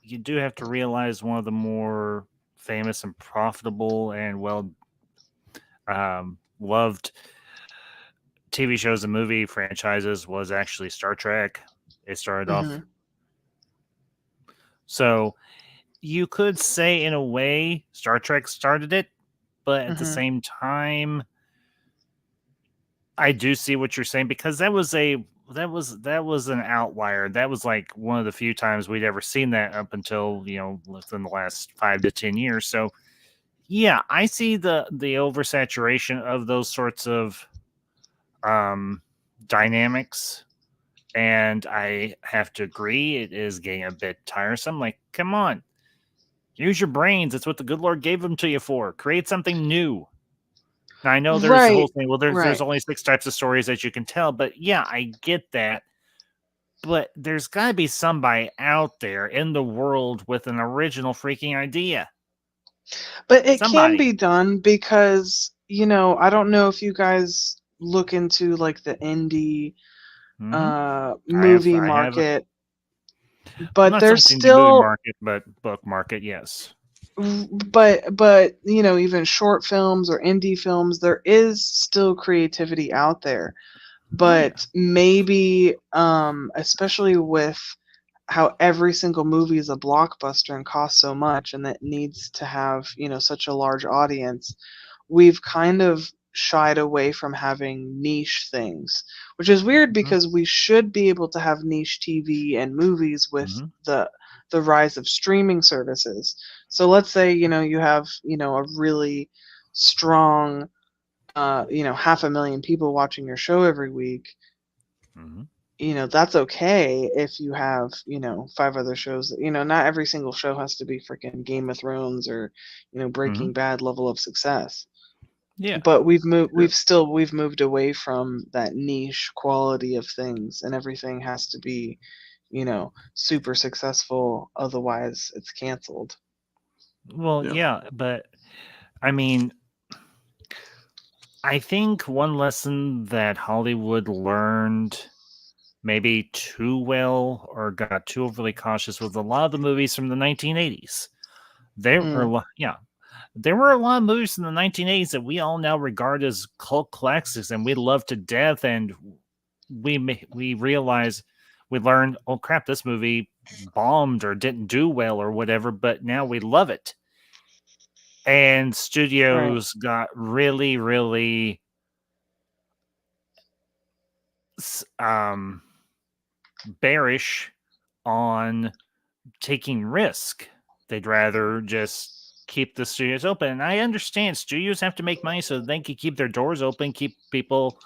you do have to realize one of the more famous and profitable and well loved TV shows and movie franchises was actually Star Trek. It started off. So you could say, in a way, Star Trek started it, but at the same time, I do see what you're saying, because that was an outlier. That was like one of the few times we'd ever seen that up until, you know, within the last 5 to 10 years. So yeah, I see the oversaturation of those sorts of dynamics, and I have to agree, it is getting a bit tiresome. Like, come on, use your brains. It's what the good Lord gave them to you for. Create something new. Now, I know there's the whole thing. Well, there's only 6 types of stories that you can tell, but yeah, I get that. But there's got to be somebody out there in the world with an original freaking idea. But it can be done because, you know, I don't know if you guys look into like the indie movie market, but there's still movie market, but book market, yes. But you know, even short films or indie films, there is still creativity out there. But maybe, especially with how every single movie is a blockbuster and costs so much, and that needs to have, you know, such a large audience, we've kind of shied away from having niche things, which is weird because we should be able to have niche TV and movies with the rise of streaming services. So let's say, you know, you have, you know, a really strong, you know, 500,000 people watching your show every week. You know, that's okay if you have, you know, 5 other shows. You know, not every single show has to be freaking Game of Thrones or, you know, Breaking Bad level of success. Yeah. But we've moved away from that niche quality of things, and everything has to be, you know, super successful, otherwise it's canceled. Well, yeah, but I mean, I think one lesson that Hollywood learned maybe too well or got too overly cautious with a lot of the movies from the 1980s. There were a lot of movies in the 1980s that we all now regard as cult classics and we love to death, and we realize we learned, oh crap, this movie bombed or didn't do well or whatever, but now we love it. And studios got really, really bearish on taking risk. They'd rather just keep the studios open. And I understand studios have to make money so they can keep their doors open, keep people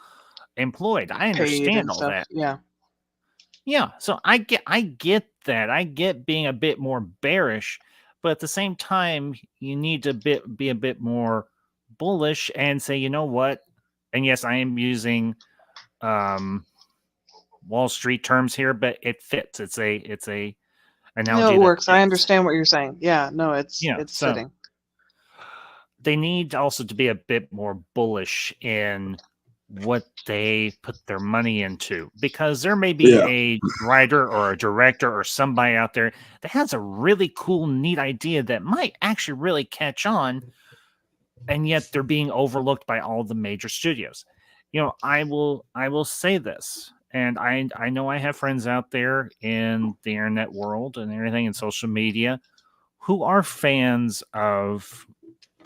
employed. I understand all that. Yeah. Yeah, so I get that. I get being a bit more bearish, but at the same time, you need to be a bit more bullish and say, you know what? And yes, I am using Wall Street terms here, but it fits. It's a analogy. No, it works. Fits. I understand what you're saying. Yeah, no, it's so fitting. They need also to be a bit more bullish in what they put their money into, because there may be a writer or a director or somebody out there that has a really cool, neat idea that might actually really catch on, and yet they're being overlooked by all the major studios. You know, I will say this, and I know I have friends out there in the internet world and everything in social media who are fans of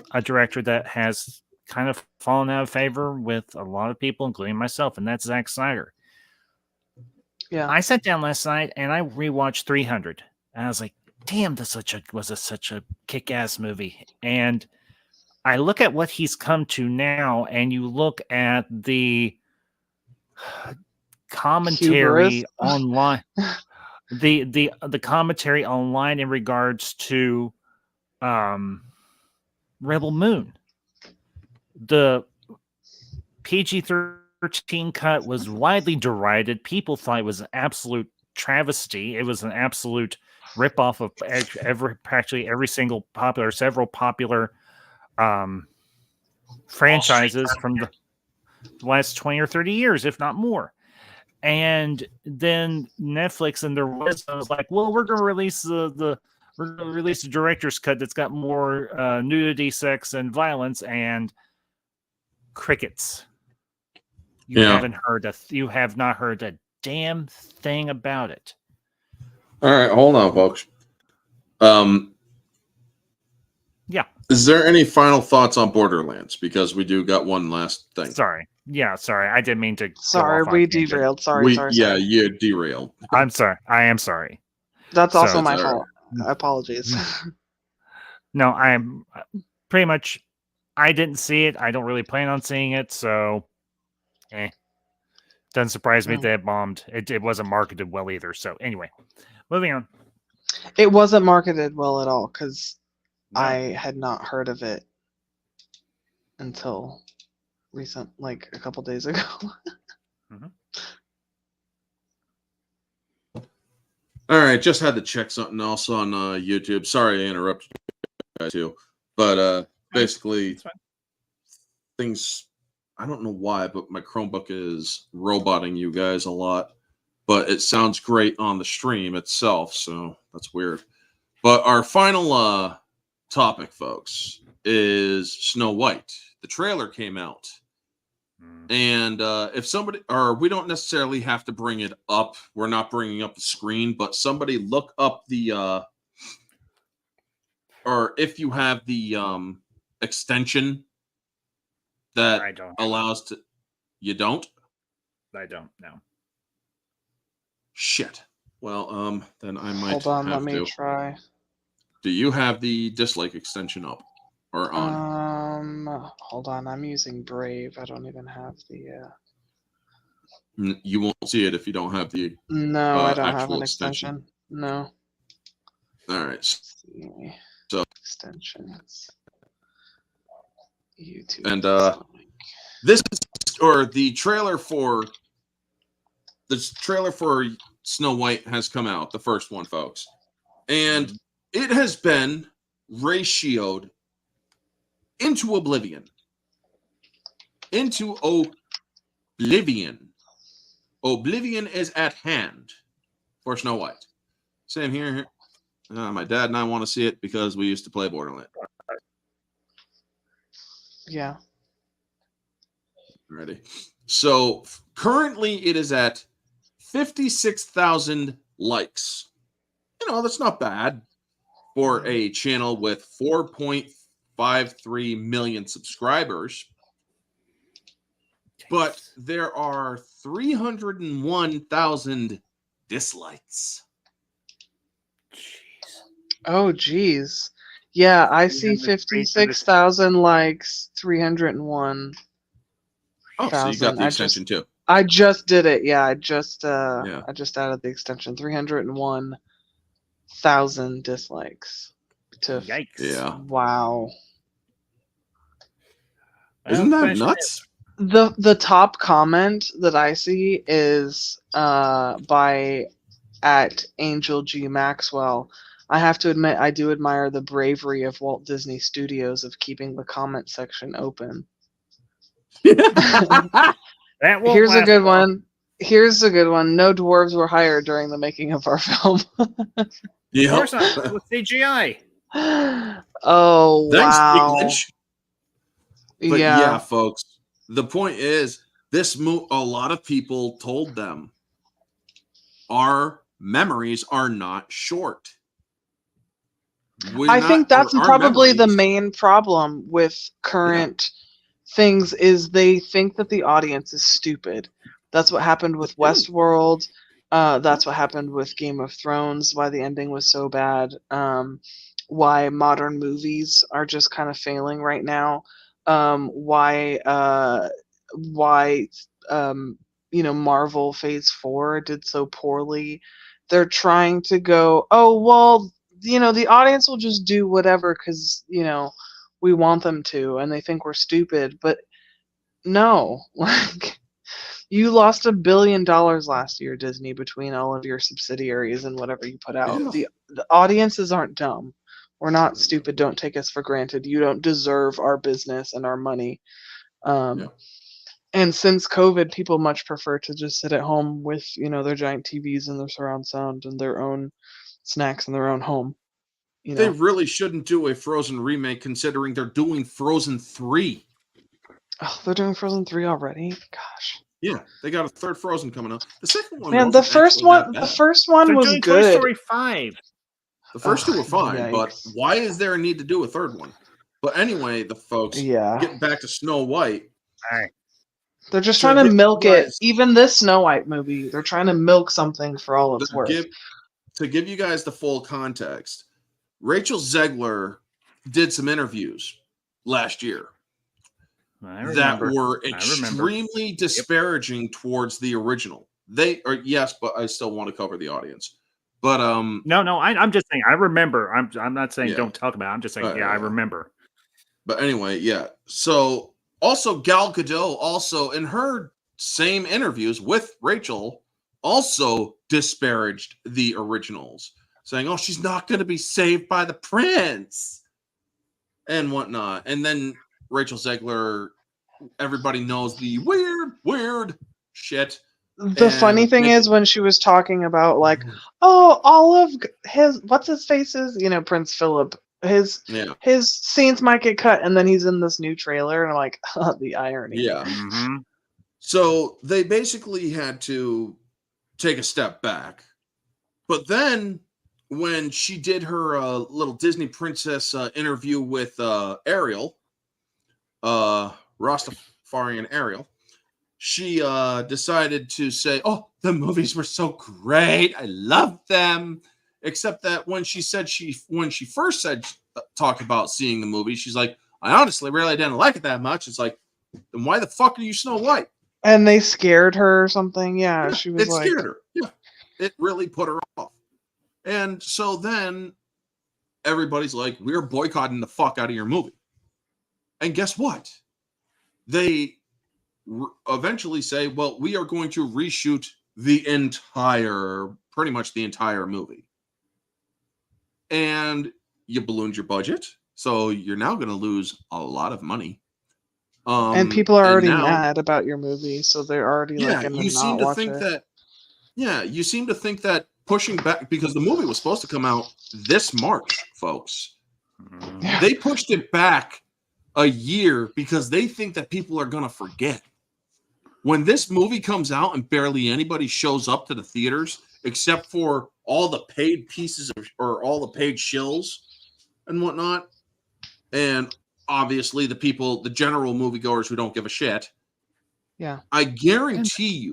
a director that has kind of fallen out of favor with a lot of people, including myself, and that's Zack Snyder. Yeah. I sat down last night and I rewatched 300, and I was like, damn, this was such a kick-ass movie. And I look at what he's come to now, and you look at the commentary online, the commentary online in regards to Rebel Moon. The PG-13 cut was widely derided. People thought it was an absolute travesty. It was an absolute ripoff of practically every single several popular franchises from the last 20 or 30 years, if not more. And then Netflix and their wisdom was like, well, we're going to release the director's cut that's got more nudity, sex, and violence, and crickets. You have not heard a damn thing about it. All right, hold on, folks. Yeah. Is there any final thoughts on Borderlands? Because we do got one last thing. Sorry. I didn't mean to. Sorry, we derailed. Sorry. Yeah, you derailed. I'm sorry. I am sorry. That's also my fault. Apologies. No, I'm pretty much. I didn't see it. I don't really plan on seeing it, so doesn't surprise me that it bombed. It wasn't marketed well either. So anyway, moving on. It wasn't marketed well at all because I had not heard of it until like a couple days ago. Mm-hmm. All right, just had to check something else on YouTube. Sorry I interrupted you guys too, but basically things, I don't know why, but my Chromebook is roboting you guys a lot, but it sounds great on the stream itself, so that's weird. But our final topic, folks, is Snow White. The trailer came out. And if somebody, or we don't necessarily have to bring it up, we're not bringing up the screen, but somebody look up the, or if you have the extension that allows to, you don't? I don't know. Shit. Well, then I might Hold on, have let me to. try. Do you have the dislike extension up or on? Hold on, I'm using Brave. I don't even have the. You won't see it if you don't have the. No, I don't have an extension. No. All right. So extensions. YouTube. And this is, or the trailer for Snow White has come out, the first one, folks, and it has been ratioed into oblivion. Oblivion is at hand for Snow White. Same here. My dad and I want to see it because we used to play Borderlands. Yeah. Ready. So currently it is at 56,000 likes. That's not bad for a channel with 4.53 million subscribers. But there are 301,000 dislikes. Jeez. Oh, geez. Yeah, I see 56,000 likes, 301,000. Oh, so you got the extension too. I just did it. Yeah, I just added the extension. 301,000 dislikes. Yikes. Yeah. Wow. Isn't that nuts? The top comment that I see is by @Angel G Maxwell. I have to admit, I do admire the bravery of Walt Disney Studios of keeping the comment section open. That won't Here's a last good long. one. Here's a good one. No dwarves were hired during the making of our film. Of course not. It was CGI. Oh, Thanks, wow. English. But yeah, folks, the point is, a lot of people told them our memories are not short. I think that's probably the main problem with current things is they think that the audience is stupid. That's what happened with Westworld. That's what happened with Game of Thrones, why the ending was so bad. Why modern movies are just kind of failing right now. Why Marvel Phase 4 did so poorly. They're trying to go, oh, well, the audience will just do whatever because, we want them to, and they think we're stupid. But no, like, you lost $1 billion last year, Disney, between all of your subsidiaries and whatever you put out. Yeah. The audiences aren't dumb. We're not stupid. Don't take us for granted. You don't deserve our business and our money. And since COVID, people much prefer to just sit at home with, their giant TVs and their surround sound and their own snacks in their own home. They really shouldn't do a Frozen remake, considering they're doing Frozen 3. Oh, they're doing Frozen 3 already? Gosh. Yeah, they got a third Frozen coming up. The second one, man, the first one was doing good. Toy Story 5. The first two were fine, yikes. but why is there a need to do a third one? But anyway, the folks, getting back to Snow White. All right. They're just trying to milk it. Even this Snow White movie, they're trying to milk something for all it's worth. To give you guys the full context, Rachel Zegler did some interviews last year that were extremely disparaging towards the original. Yes, but I still want to cover the audience. But no, I'm just saying I remember. I'm not saying don't talk about it. I'm just saying I remember. But anyway, So also Gal Gadot also in her same interviews with Rachel also disparaged the originals, saying, "Oh, she's not going to be saved by the prince," and whatnot. And then Rachel Zegler, everybody knows the weird shit. The funny thing is when she was talking about like, oh, all of his what's his faces, Prince Philip, his scenes might get cut, and then he's in this new trailer, and I'm like, the irony. Yeah. Mm-hmm. So they basically had to take a step back, but then when she did her little Disney princess interview with Ariel, Rastafarian Ariel, she decided to say, "Oh, the movies were so great. I loved them." Except that when she first talked about seeing the movie, she's like, "I honestly really didn't like it that much." It's like, then why the fuck are you Snow White? And they scared her or something. Yeah, she was like, it scared her. Yeah, it really put her off. And so then everybody's like, "We're boycotting the fuck out of your movie." And guess what? They eventually say, "Well, we are going to reshoot pretty much the entire movie." And you ballooned your budget, so you're now going to lose a lot of money. And people are already mad about your movie, so they're already you seem to think that. Yeah, you seem to think that pushing back, because the movie was supposed to come out this March, folks. Yeah. They pushed it back a year because they think that people are going to forget. When this movie comes out and barely anybody shows up to the theaters except for all the paid pieces or all the paid shills and whatnot, and obviously the general moviegoers who don't give a shit. Yeah. I guarantee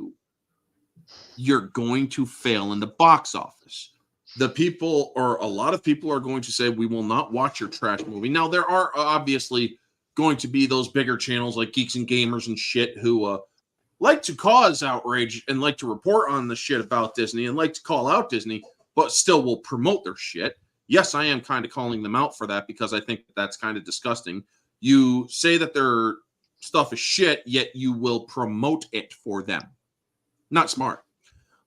you're going to fail in the box office. The people, or a lot of people, are going to say, we will not watch your trash movie. Now, there are obviously going to be those bigger channels like Geeks and Gamers and shit who like to cause outrage and like to report on the shit about Disney and like to call out Disney, but still will promote their shit. Yes, I am kind of calling them out for that because I think that's kind of disgusting. You say that their stuff is shit, yet you will promote it for them. Not smart.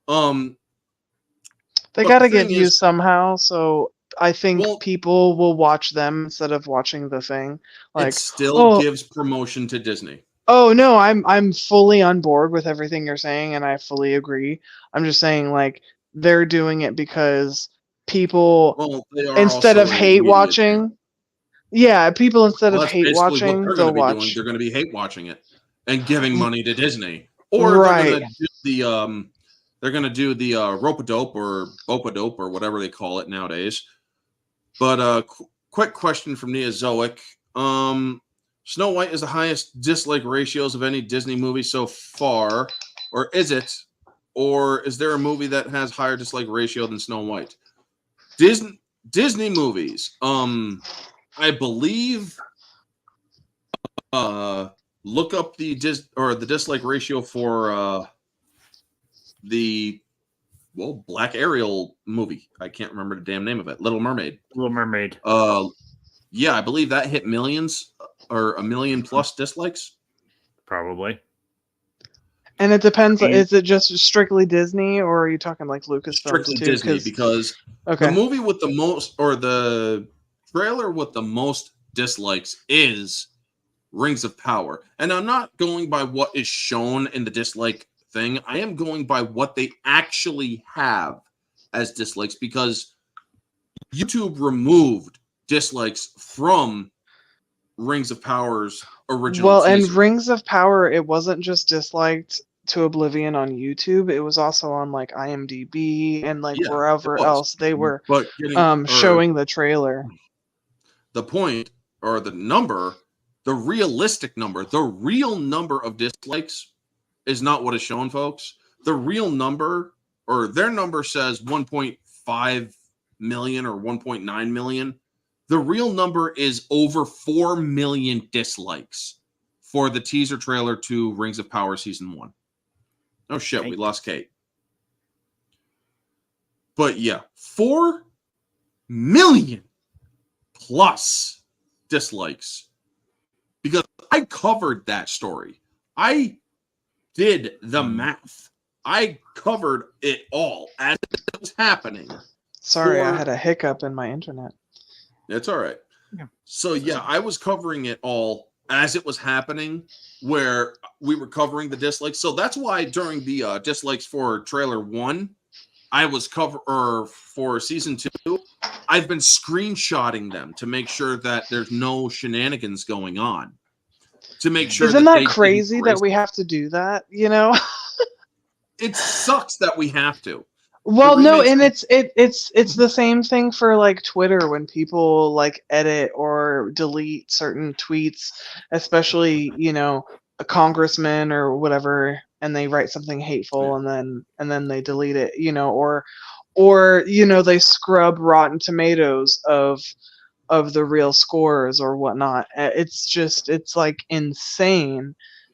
They got to get views somehow, so I think people will watch them instead of watching the thing. Like, it still gives promotion to Disney. Oh no, I'm fully on board with everything you're saying, and I fully agree. I'm just saying, like, they're doing it because people, instead of hate watching, people instead of hate watching, they'll watch. They're going to be hate watching it and giving money to Disney, or they're going to do the rope-a-dope or bopa-dope or whatever they call it nowadays. But quick question from Neozoic. Snow White is the highest dislike ratios of any Disney movie so far, or is it? Or is there a movie that has higher dislike ratio than Snow White? Disney movies. I believe. Look up the dislike ratio for the Black Ariel movie. I can't remember the damn name of it. Little Mermaid. Yeah, I believe that hit millions or 1 million plus dislikes. Probably. And it depends. Is it just strictly Disney, or are you talking like Lucasfilm Strictly too? Disney, because the movie with the most, or the trailer with the most dislikes is Rings of Power. And I'm not going by what is shown in the dislike thing. I am going by what they actually have as dislikes, because YouTube removed dislikes from Rings of Power's original teaser. And Rings of Power, it wasn't just disliked to oblivion on YouTube. It was also on like IMDb and like wherever else they were showing the trailer. The point, or the number, the realistic number, the real number of dislikes is not what is shown, folks. The real number, or their number says 1.5 million or 1.9 million. The real number is over 4 million dislikes for the teaser trailer to Rings of Power Season 1. Oh shit, we lost Kate. But yeah, 4 million plus dislikes. Because I covered that story. I did the math. I covered it all as it was happening. Sorry, I had a hiccup in my internet. It's all right. Yeah. So yeah, I was covering it all as it was happening, where we were covering the dislikes. So that's why during the dislikes for trailer 1, I was for season 2, I've been screenshotting them to make sure that there's no shenanigans going on. To make sure. Isn't that crazy that we have to do that? You know, it sucks that we have to. Well, no, and it's the same thing for like Twitter when people like edit or delete certain tweets, especially, you know, a congressman or whatever, and they write something hateful and then they delete it, you know, or you know, they scrub Rotten Tomatoes of the real scores or whatnot. It's like insane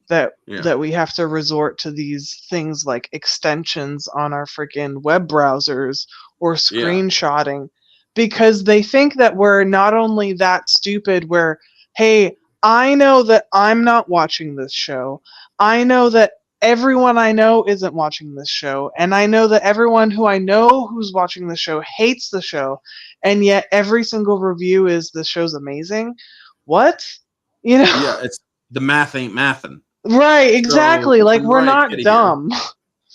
that we have to resort to these things like extensions on our freaking web browsers or screenshotting because they think that we're not only that stupid where, hey, I know that I'm not watching this show. I know that everyone I know isn't watching this show. And I know that everyone who I know who's watching the show hates the show. And yet every single review is the show's amazing. What? You know? Yeah, it's the math ain't mathin'. Right, exactly. So, like, we're not dumb.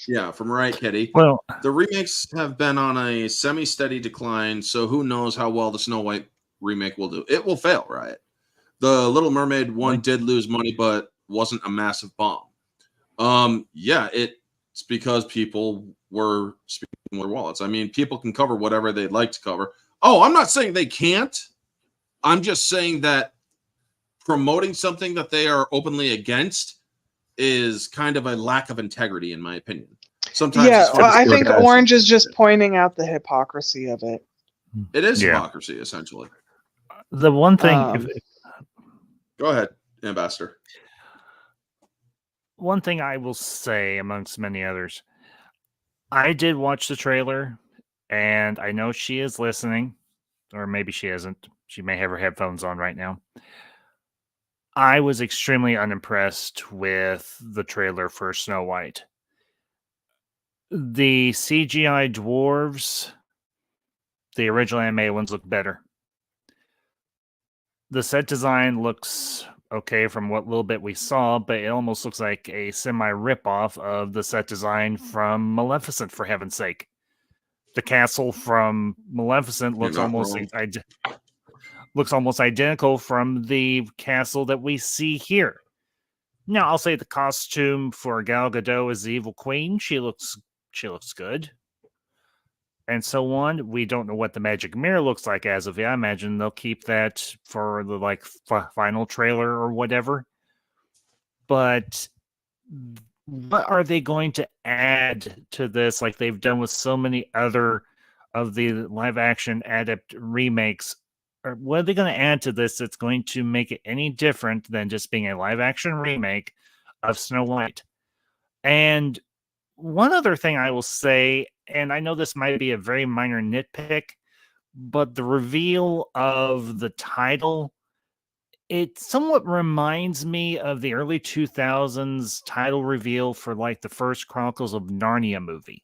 Yeah, from Riot Kitty. Well, the remakes have been on a semi-steady decline, so who knows how well the Snow White remake will do. It will fail, Riot. The Little Mermaid one did lose money, but wasn't a massive bomb. Yeah, it's because people were speaking with their wallets. I mean, people can cover whatever they'd like to cover. Oh, I'm not saying they can't. I'm just saying that promoting something that they are openly against is kind of a lack of integrity, in my opinion. Sometimes Yeah, it's well, I think just Orange is just pointing out the hypocrisy of it. it is Yeah. hypocrisy, essentially. The one thing, Go ahead, Ambassador. one thing I will say, amongst many others, I did watch the trailer, and I know she is listening, or maybe she isn't. She may have her headphones on right now. I was extremely unimpressed with the trailer for Snow White. The CGI dwarves, the original anime ones, look better. The set design looks okay from what little bit we saw, but it almost looks like a semi ripoff of the set design from Maleficent, for heaven's sake. The castle from Maleficent looks almost identical from the castle that we see here. Now, I'll say the costume for Gal Gadot as the evil queen, she looks good. And so on. We don't know what the magic mirror looks like as of yet. I imagine they'll keep that for the final trailer or whatever. But what are they going to add to this, like they've done with so many other of the live action adapt remakes? Or what are they going to add to this that's going to make it any different than just being a live action remake of Snow White? And one other thing I will say, and I know this might be a very minor nitpick, but the reveal of the title, it somewhat reminds me of the early 2000s title reveal for like the first Chronicles of Narnia movie.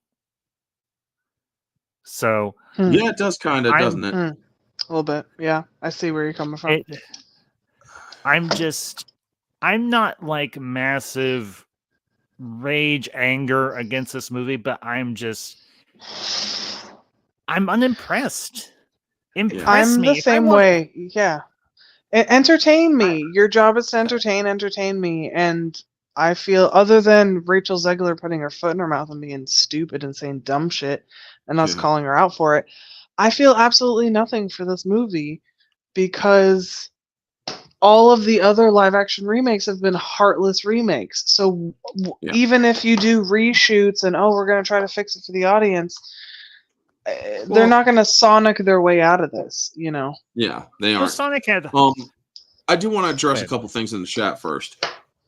So yeah, it does kind of, doesn't it? A little bit. Yeah, I see where you're coming from. I'm not like massive rage, anger against this movie, but I'm unimpressed. I'm the same way. Yeah. Entertain me. Your job is to entertain me. And I feel, other than Rachel Zegler putting her foot in her mouth and being stupid and saying dumb shit and us calling her out for it, I feel absolutely nothing for this movie, because all of the other live action remakes have been heartless remakes. So even if you do reshoots and, we're going to try to fix it for the audience, they're not going to Sonic their way out of this, you know? Yeah, they are. Sonic had... I do want to address a couple things in the chat first.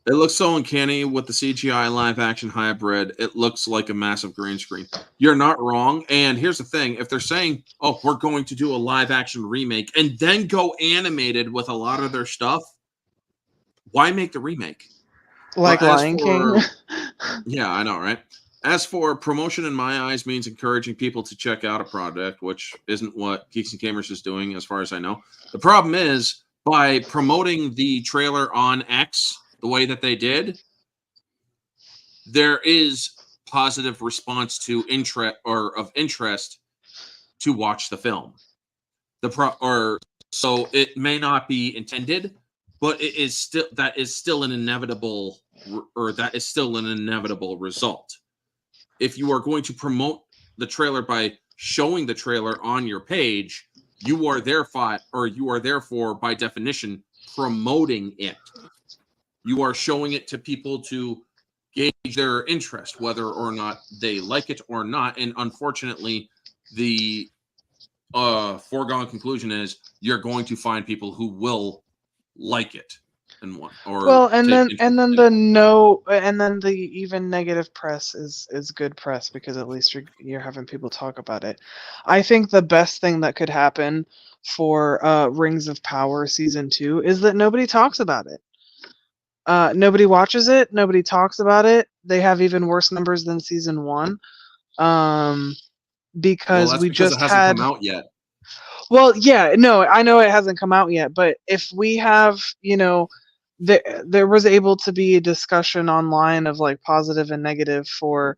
It looks so uncanny with the CGI live action hybrid. It looks like a massive green screen. You're not wrong. And here's the thing. If they're saying, we're going to do a live action remake and then go animated with a lot of their stuff, why make the remake? Like Lion King? Yeah, I know, right? As for promotion, in my eyes, means encouraging people to check out a product, which isn't what Geeks and Gamers is doing, as far as I know. The problem is, by promoting the trailer on X the way that they did, there is positive response to interest to watch the film. So it may not be intended, but that is still an inevitable result. If you are going to promote the trailer by showing the trailer on your page, you are therefore by definition promoting it. You are showing it to people to gauge their interest, whether or not they like it or not. And unfortunately, the foregone conclusion is you're going to find people who will like it and then the even negative press is good press, because at least you're having people talk about it. I think the best thing that could happen for Rings of Power Season 2 is that nobody talks about it. Nobody watches it. Nobody talks about it. They have even worse numbers than Season 1. Because it hasn't come out yet. Well, yeah, no, I know it hasn't come out yet, but if we have, there was able to be a discussion online of like positive and negative for,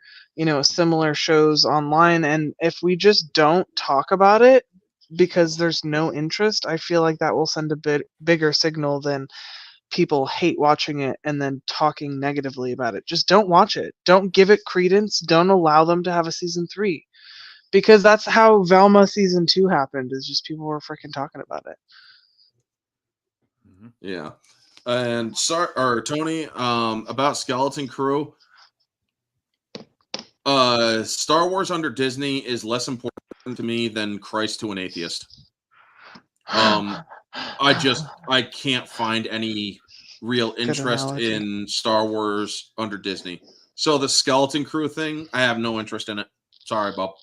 similar shows online. And if we just don't talk about it because there's no interest, I feel like that will send a bit bigger signal than people hate watching it and then talking negatively about it. Just don't watch it. Don't give it credence. Don't allow them to have a season 3. Because that's how Velma season 2 happened, is just people were freaking talking about it. Yeah. And Tony, about Skeleton Crew. Star Wars under Disney is less important to me than Christ to an atheist. I can't find any real interest in Star Wars under Disney. So the Skeleton Crew thing, I have no interest in it. Sorry, Bob.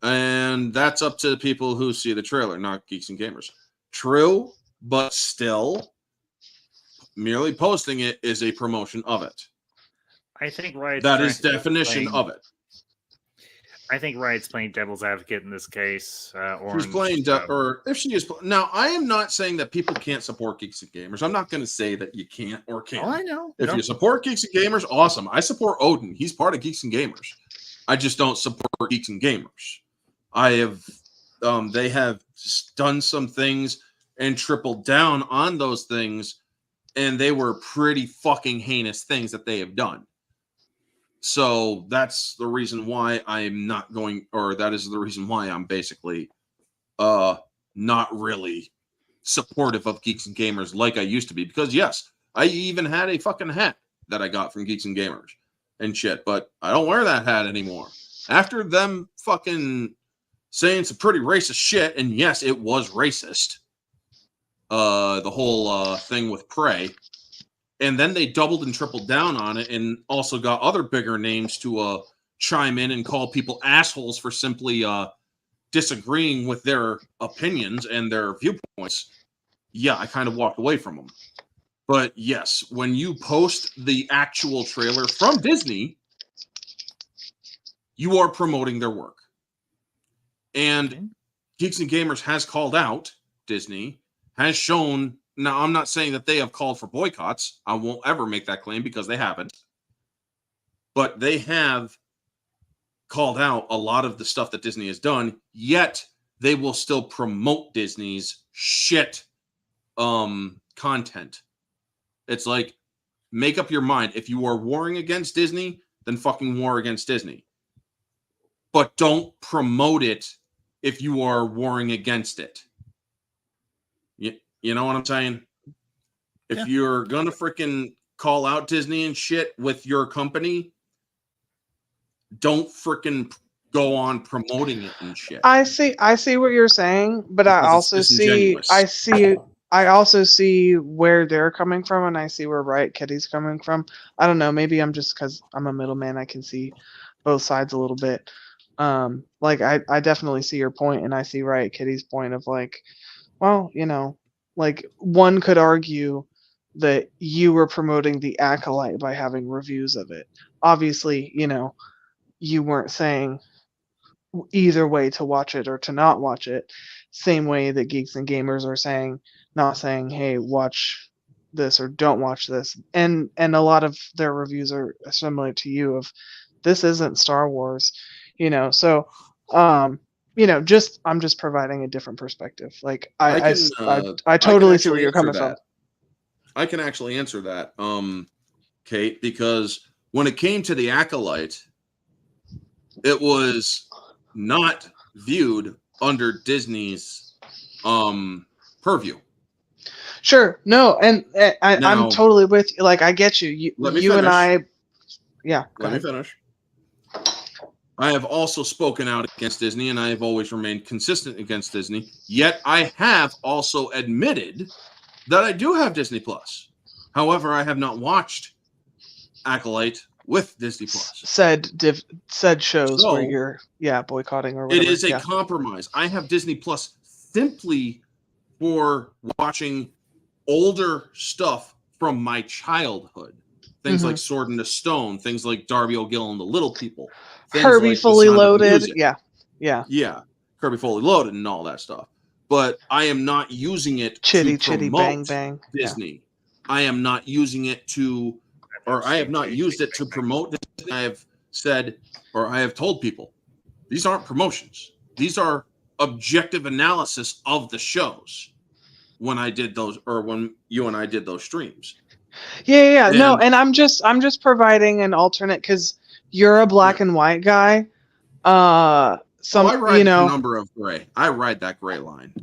And that's up to the people who see the trailer, not Geeks and Gamers. True, but still, merely posting it is a promotion of it. I think Riot's that is definition of it. I think Riot's playing devil's advocate in this case. She's playing, or if she is. Now, I am not saying that people can't support Geeks and Gamers. I'm not going to say that you can't or can't. Oh, I know. If you support Geeks and Gamers, awesome. I support Odin. He's part of Geeks and Gamers. I just don't support Geeks and Gamers. They have done some things and tripled down on those things, and they were pretty fucking heinous things that they have done. So that's the reason why I'm not going, or that is the reason why I'm basically not really supportive of Geeks and Gamers like I used to be. Because yes, I even had a fucking hat that I got from Geeks and Gamers and shit, but I don't wear that hat anymore. After them fucking saying some pretty racist shit, and yes, it was racist. The whole thing with Prey. And then they doubled and tripled down on it and also got other bigger names to chime in and call people assholes for simply disagreeing with their opinions and their viewpoints. Yeah, I kind of walked away from them. But yes, when you post the actual trailer from Disney, you are promoting their work. And Geeks and Gamers has called out Disney, has shown. Now, I'm not saying that they have called for boycotts. I won't ever make that claim because they haven't. But they have called out a lot of the stuff that Disney has done, yet they will still promote Disney's shit content. It's like, make up your mind. If you are warring against Disney, then fucking war against Disney. But don't promote it if you are warring against it. You know what I'm saying? If you're going to freaking call out Disney and shit with your company, don't freaking go on promoting it and shit. I see what you're saying, but I also see where they're coming from, and I see where Riot Kitty's coming from. I don't know, maybe I'm just, because I'm a middleman, I can see both sides a little bit. Like I definitely see your point, and I see Riot Kitty's point of like, well, you know, like one could argue that you were promoting the Acolyte by having reviews of it. Obviously, you know, you weren't saying either way to watch it or to not watch it. Same way that Geeks and Gamers are saying, not saying, hey, watch this or don't watch this. And a lot of their reviews are similar to you of, this isn't Star Wars, you know. So you know, I'm just providing a different perspective. Like I totally see where you're coming from. I can actually answer that, Kate, because when it came to the Acolyte, it was not viewed under Disney's purview. Sure, no, and I'm totally with you. Like, I get you. Let me finish. I have also spoken out against Disney, and I have always remained consistent against Disney. Yet I have also admitted that I do have Disney Plus. However, I have not watched Acolyte with Disney Plus. Said shows where you're boycotting or whatever. It is a compromise. I have Disney Plus simply for watching older stuff from my childhood. Things like Sword in the Stone, things like Darby O'Gill and the Little People. Kirby like Fully Loaded. Yeah. Kirby Fully Loaded and all that stuff. But I am not using it to promote Bang Bang. Disney. Yeah. I am not using it to, or I have not used it to promote Disney. I have said, or I have told people, these aren't promotions. These are objective analysis of the shows. when I did those, or when you and I did those streams. Yeah. No, And- and I'm just providing an alternate because you're a black and white guy. I ride you know, the number of gray. I ride that gray line.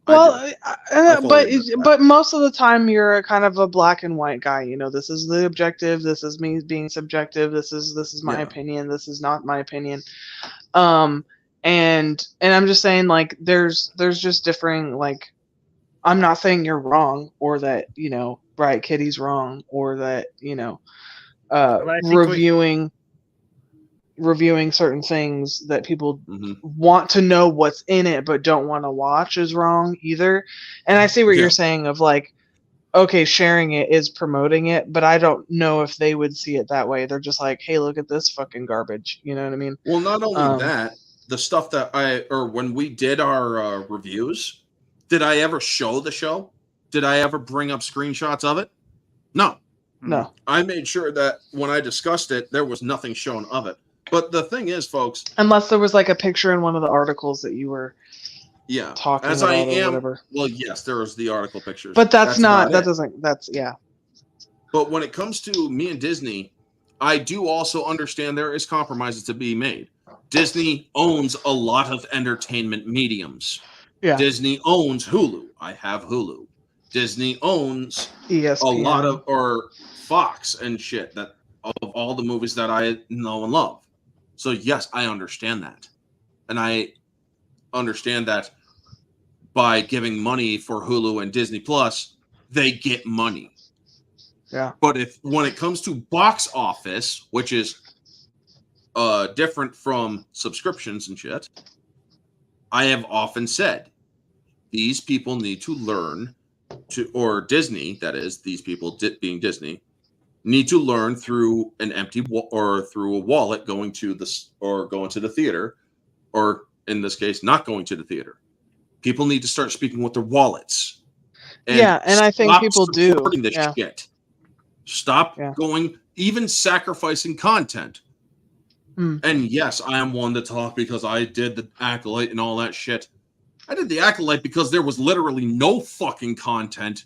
well, fully admit that. but most of the time you're a kind of a black and white guy. You know, this is the objective. This is me being subjective. This is my opinion. This is not my opinion. And I'm just saying, like, there's just differing. Like, I'm not saying you're wrong or that Riot Kitty's wrong or that reviewing certain things that people want to know what's in it but don't want to watch is wrong either. And I see what you're saying of like, okay, sharing it is promoting it, but I don't know if they would see it that way. They're just like, hey, look at this fucking garbage. You know what I mean? Well, not only that, the stuff that when we did our reviews, did I ever show the show? Did I ever bring up screenshots of it? No. I made sure that when I discussed it, there was nothing shown of it. But the thing is, folks, unless there was like a picture in one of the articles that you were talking as about I or am, whatever. Well, yes, there was the article pictures. But that's not But when it comes to me and Disney, I do also understand there is compromises to be made. Disney owns a lot of entertainment mediums. Yeah. Disney owns Hulu. I have Hulu. Disney owns ESPN. A lot of, or Fox and shit, that of all the movies that I know and love. So yes, I understand that. And I understand that by giving money for Hulu and Disney Plus, they get money. Yeah. But when it comes to box office, which is different from subscriptions and shit, I have often said these people need to learn or Disney, that is, these people being Disney, need to learn through an empty or through a wallet going to the theater, or in this case, not going to the theater. People need to start speaking with their wallets. And I think people do. This shit. Stop going, even sacrificing content. And yes, I am one to talk because I did the Acolyte and all that shit. I did the Acolyte because there was literally no fucking content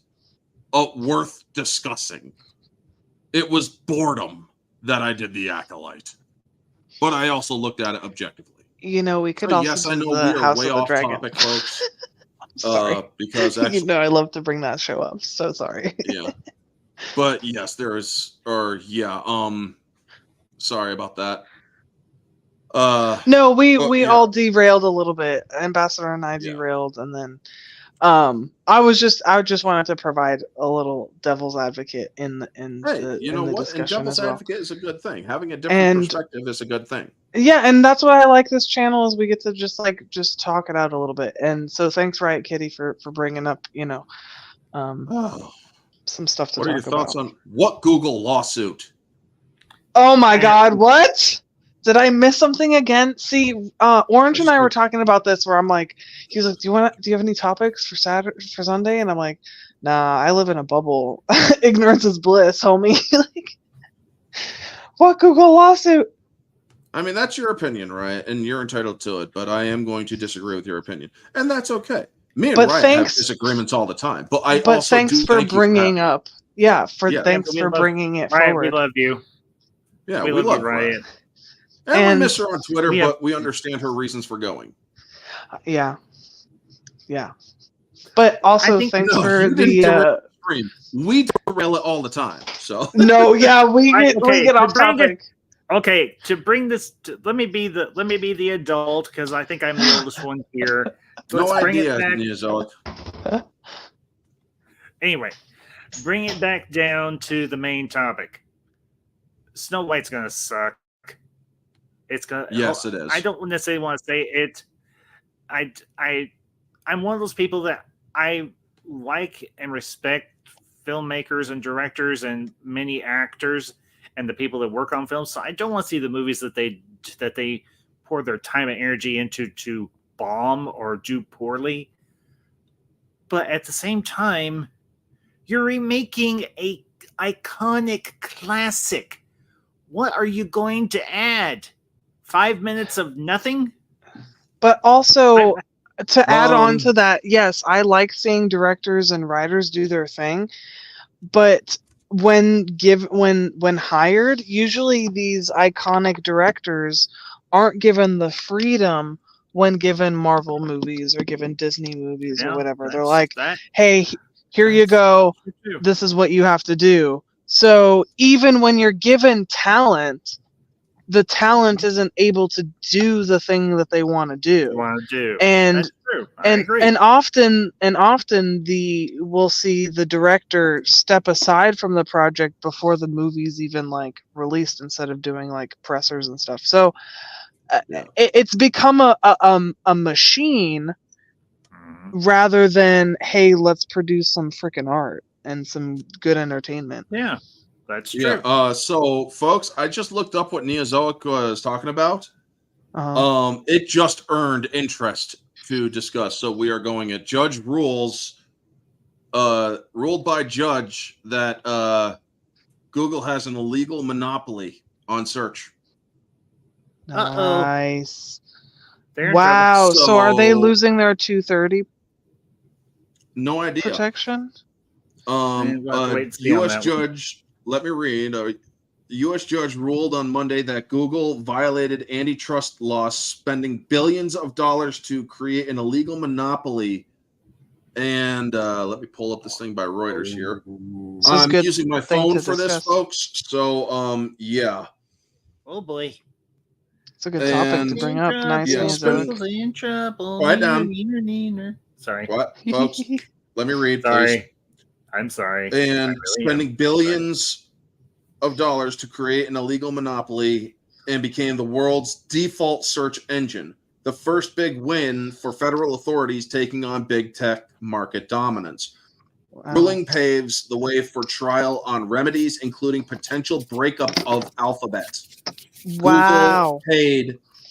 worth discussing. It was boredom that I did the Acolyte. But I also looked at it objectively. We could also yes, I know the we are House way of the off Dragon. topic, folks. Sorry. Because actually, I love to bring that show up. So sorry. Yeah. But yes, there is, sorry about that. No, we all derailed a little bit. Ambassador and I derailed, and then I just wanted to provide a little devil's advocate in the discussion. And devil's as well. advocate is a good thing. Having a different perspective is a good thing. Yeah, and that's why I like this channel, is we get to just talk it out a little bit. And so thanks, Riot Kitty, for bringing up some stuff to talk about. What are your thoughts on what Google lawsuit? Oh my God, what? Did I miss something again? See, Orange and I were talking about this, where I'm like, he's like, do you have any topics for Sunday? And I'm like, nah, I live in a bubble. Ignorance is bliss, homie. Like, what Google lawsuit? I mean, that's your opinion, right? And you're entitled to it, but I am going to disagree with your opinion, and that's okay. Me and Riot have disagreements all the time, but thanks for bringing up. Yeah, thanks for bringing it forward. We love you. Yeah, we love Riot. And we miss her on Twitter, but we understand her reasons for going. Yeah. But also, thanks for the stream. We derail it all the time. So no, yeah, we get off topic. Okay, to bring this, let me be the adult, because I think I'm the oldest one here. No idea, back. Anyway, bring it back down to the main topic. Snow White's gonna suck. It's gonna. Yes, it is. I don't necessarily want to say it. I'm one of those people that I like and respect filmmakers and directors and many actors and the people that work on films. So I don't want to see the movies that they pour their time and energy into to bomb or do poorly. But at the same time, you're remaking a iconic classic. What are you going to add? 5 minutes of nothing? But also, To add on to that, yes, I like seeing directors and writers do their thing, but when hired, usually these iconic directors aren't given the freedom when given Marvel movies or given Disney movies or whatever. They're like, "Hey, here you go. This is what you have to do." So even when you're given talent, the talent isn't able to do the thing that they want to do. And That's true. I and agree. and often we'll see the director step aside from the project before the movie's even like released, instead of doing like pressers and stuff. So it's become a machine rather than, hey, let's produce some freaking art and some good entertainment. Yeah, that's true. Yeah. So, folks, I just looked up what Neozoic was talking about. It just earned interest to discuss. So we are going at Judge rules. Ruled by Judge that Google has an illegal monopoly on search. Nice. They're Wow. So are they So- losing their 230 No idea. protection? We'll have to wait and see on U.S. that judge, let me read. The U.S. judge ruled on Monday that Google violated antitrust laws, spending billions of dollars to create an illegal monopoly. And let me pull up this thing by Reuters here. I'm using my phone for this, folks. So, yeah. Oh boy. It's a good topic to bring up. Nice. Yeah, in trouble. Quiet down. Sorry. What, folks? Let me read, Sorry. please. I'm sorry. And spending billions of dollars to create an illegal monopoly and became the world's default search engine. The first big win for federal authorities taking on big tech market dominance. Wow. Ruling paves the way for trial on remedies, including potential breakup of Alphabet. Wow.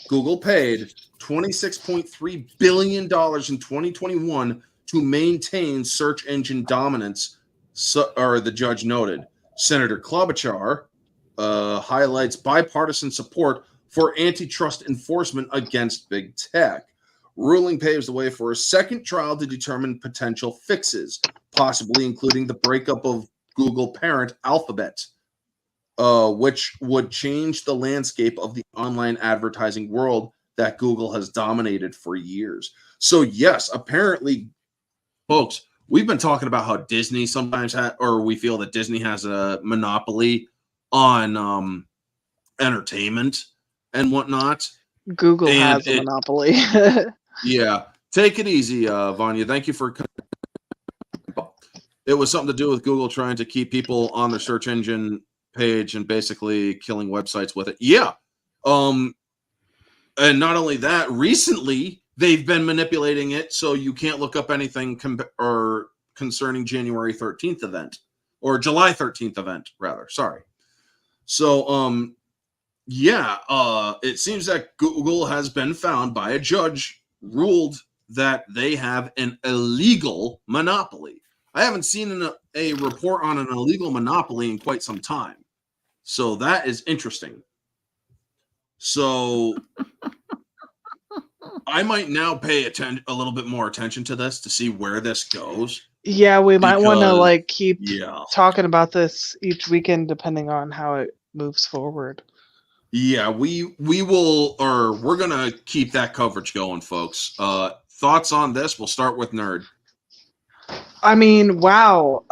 Google paid $26.3 billion in 2021 to maintain search engine dominance, the judge noted. Senator Klobuchar highlights bipartisan support for antitrust enforcement against big tech. Ruling paves the way for a second trial to determine potential fixes, possibly including the breakup of Google parent Alphabet, which would change the landscape of the online advertising world that Google has dominated for years. So yes, apparently, folks, we've been talking about how Disney sometimes we feel that Disney has a monopoly on entertainment and whatnot. Google has a monopoly. Yeah. Take it easy, Vanya. Thank you for. It was something to do with Google trying to keep people on their search engine page and basically killing websites with it. Yeah. And not only that, recently they've been manipulating it so you can't look up anything concerning January 13th event or July 13th event, rather. Sorry. So, it seems that Google has been found by a judge, ruled that they have an illegal monopoly. I haven't seen a report on an illegal monopoly in quite some time. So that is interesting. So I might now pay a little bit more attention to this to see where this goes. Yeah, we might want to keep Yeah. talking about this each weekend, depending on how it moves forward. Yeah, we will, or we're gonna keep that coverage going, folks. Thoughts on this? We'll start with Nerd. I mean, wow.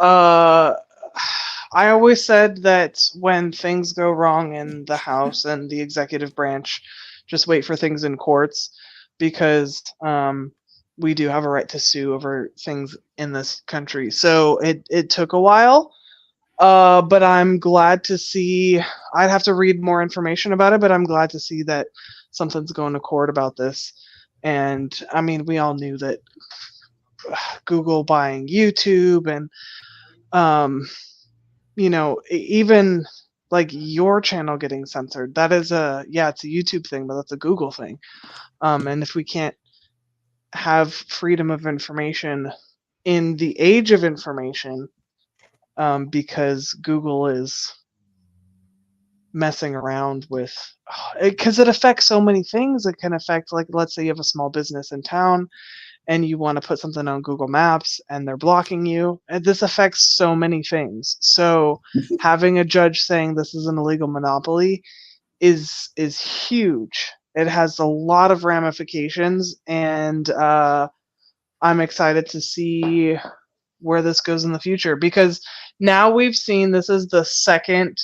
I always said that when things go wrong in the House and the executive branch, just wait for things in courts, because we do have a right to sue over things in this country. So it took a while, but I'm glad to see. I'd have to read more information about it, but I'm glad to see that something's going to court about this. And I mean, we all knew that Google buying YouTube and even like your channel getting censored, that is it's a YouTube thing, but that's a Google thing. And if we can't have freedom of information in the age of information, because Google is messing around with, because it affects so many things. It can affect, like, let's say you have a small business in town and you want to put something on Google Maps and they're blocking you. And this affects so many things. So having a judge saying this is an illegal monopoly is huge. It has a lot of ramifications, and I'm excited to see where this goes in the future, because now we've seen this is the second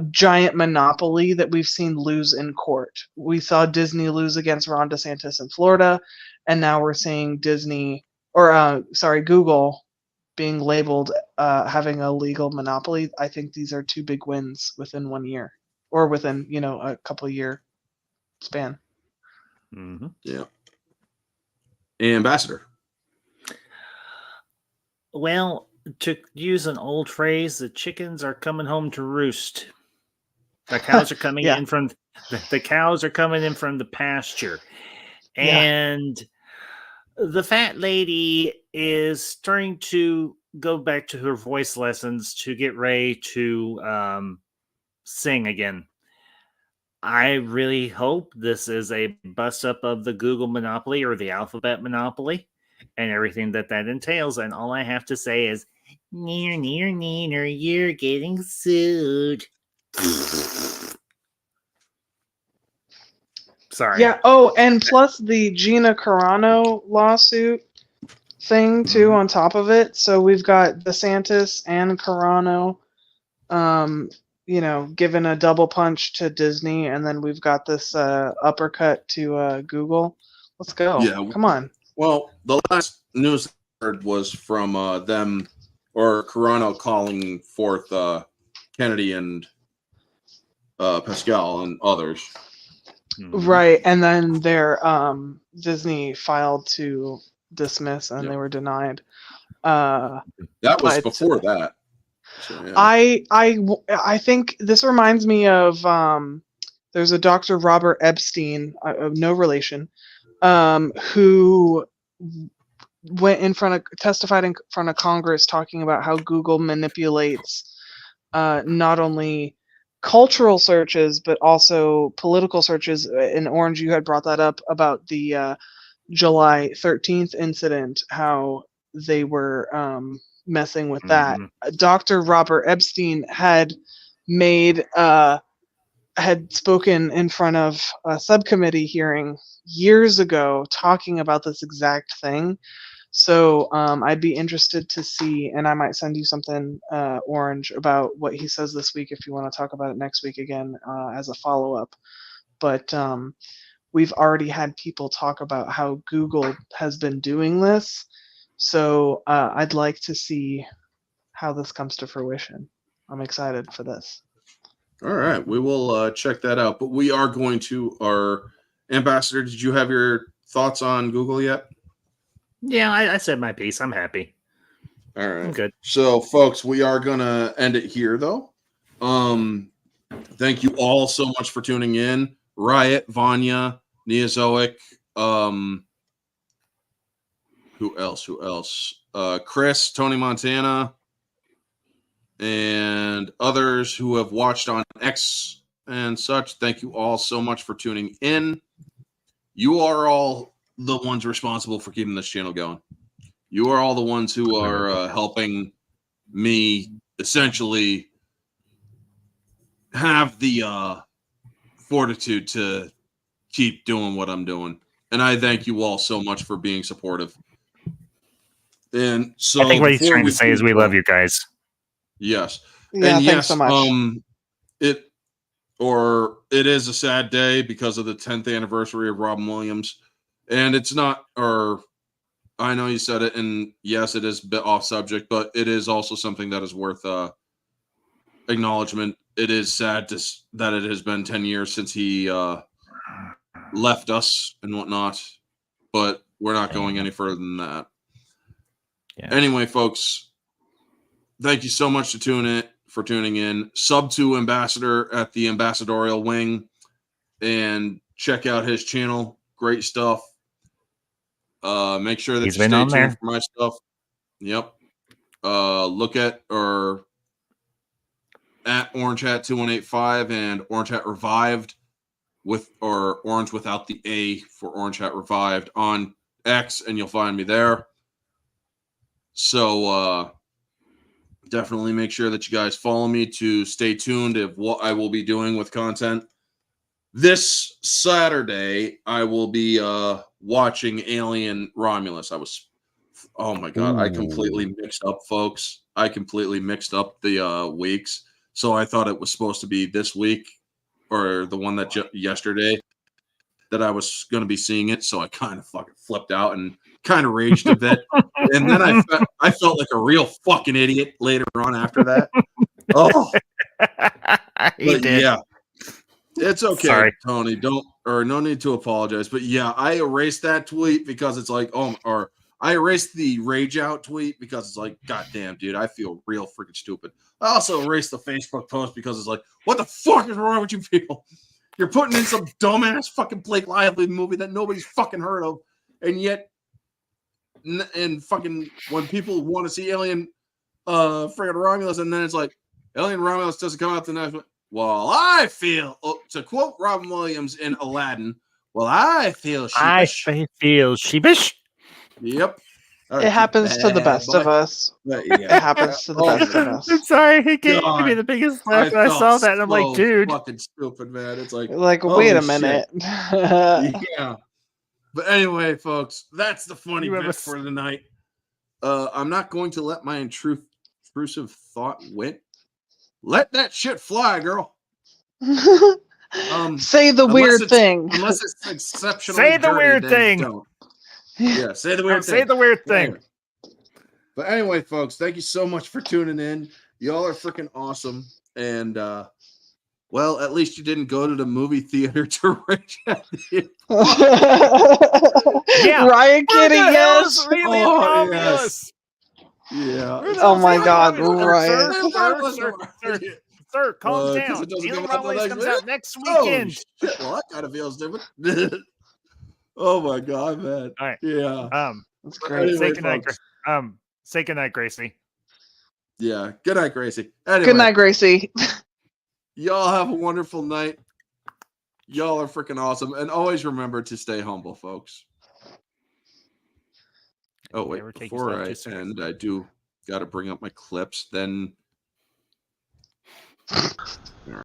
giant monopoly that we've seen lose in court. We saw Disney lose against Ron DeSantis in Florida, and now we're seeing Google being labeled having a legal monopoly. I think these are two big wins within 1 year, or within a couple year span. Mm-hmm. Yeah. Ambassador. Well, to use an old phrase, the chickens are coming home to roost. The cows are coming Yeah. in from the cows are coming in from the pasture. Yeah. And the fat lady is starting to go back to her voice lessons to get ready to sing again. I really hope this is a bust up of the Google monopoly or the alphabet monopoly and everything that entails. And all I have to say is, neener, you're getting sued. Sorry. Yeah. Oh, and plus the Gina Carano lawsuit thing too on top of it. So we've got DeSantis and Carano, given a double punch to Disney, and then we've got this uppercut to Google. Let's go. Yeah. Come on. Well, the last news I heard was from them or Carano calling forth Kennedy and Pascal and others. Right, and then their Disney filed to dismiss, and they were denied. That was before that. So, yeah. I think this reminds me of there's a Dr. Robert Epstein, of no relation, who testified in front of Congress talking about how Google manipulates not only cultural searches but also political searches. In Orange, you had brought that up about the July 13th incident, how they were messing with that. Dr. Robert Epstein had spoken in front of a subcommittee hearing years ago talking about this exact thing. So I'd be interested to see, and I might send you something, Orange, about what he says this week if you want to talk about it next week again as a follow-up. But we've already had people talk about how Google has been doing this. So I'd like to see how this comes to fruition. I'm excited for this. All right. We will check that out. But we are going to our Ambassador. Did you have your thoughts on Google yet? Yeah, I said my piece. I'm happy. All right. I'm good. So, folks, we are going to end it here, though. Thank you all so much for tuning in. Riot, Vanya, Neozoic, who else? Chris, Tony Montana, and others who have watched on X and such. Thank you all so much for tuning in. You are all the ones responsible for keeping this channel going. You are all the ones who are helping me essentially have the fortitude to keep doing what I'm doing. And I thank you all so much for being supportive. And so I think what he's trying to say is we love you guys. Yes. Yeah, and thanks yes, so much. It is a sad day because of the 10th anniversary of Robin Williams. And it's not, or I know you said it, and yes, it is a bit off subject, but it is also something that is worth acknowledgement. It is sad that it has been 10 years since he left us and whatnot, but we're not going any further than that. Yeah. Anyway, folks, thank you so much for tuning in. Sub to Ambassador at the Ambassadorial Wing and check out his channel. Great stuff. Make sure that you stay tuned for my stuff. Yep. Look at or at Orange Hat 2185 and Orange Hat Revived with or Orange without the A for Orange Hat Revived on X, and you'll find me there. So definitely make sure that you guys follow me to stay tuned of what I will be doing with content. This Saturday, I will be watching Alien Romulus. Oh my God, I completely mixed up, folks. I completely mixed up the weeks. So I thought it was supposed to be this week or the one that yesterday that I was going to be seeing it. So I kind of fucking flipped out and kind of raged a bit. And then I felt like a real fucking idiot later on after that. Oh, but yeah, it's okay, Sorry. Tony. No need to apologize. But yeah, I erased that tweet because it's like, I erased the rage out tweet because it's like, God damn, dude, I feel real freaking stupid. I also erased the Facebook post because it's like, what the fuck is wrong with you people? You're putting in some dumbass fucking Blake Lively movie that nobody's fucking heard of, and yet, and fucking when people want to see Alien, friggin' Romulus, and then it's like, Alien Romulus doesn't come out the next one. Well, I feel, to quote Robin Williams in Aladdin, well, I feel sheepish. I feel sheepish. Yep. It happens to the best of us. But, yeah. It happens to the best of us. I'm sorry, he gave God, me the biggest laugh when I saw that. And I'm like, dude, fucking stupid, man. It's like, wait a minute. Yeah. But anyway, folks, that's the funny bit for the night. I'm not going to let my intrusive thought win. Let that shit fly, girl. Say the weird thing. Unless it's exceptional. Say the weird thing. Don't. Yeah, say the weird thing. Say the weird thing. But anyway, folks, thank you so much for tuning in. Y'all are freaking awesome. And, well, at least you didn't go to the movie theater to rage at it. Yeah. Ryan Kitty, yes. Oh, yes. Yeah. Oh my God, Ryan. Sir, calm down. Alien Romulus comes out next weekend. Oh, shit. Well, that kind of feels different. Oh my God, man. All right. Yeah. That's great. Anyway, Say goodnight, Gracie. Yeah. Good night, Gracie. Anyway, good night, Gracie. Y'all have a wonderful night. Y'all are freaking awesome. And always remember to stay humble, folks. Oh, wait. Before I end, I do got to bring up my clips. Then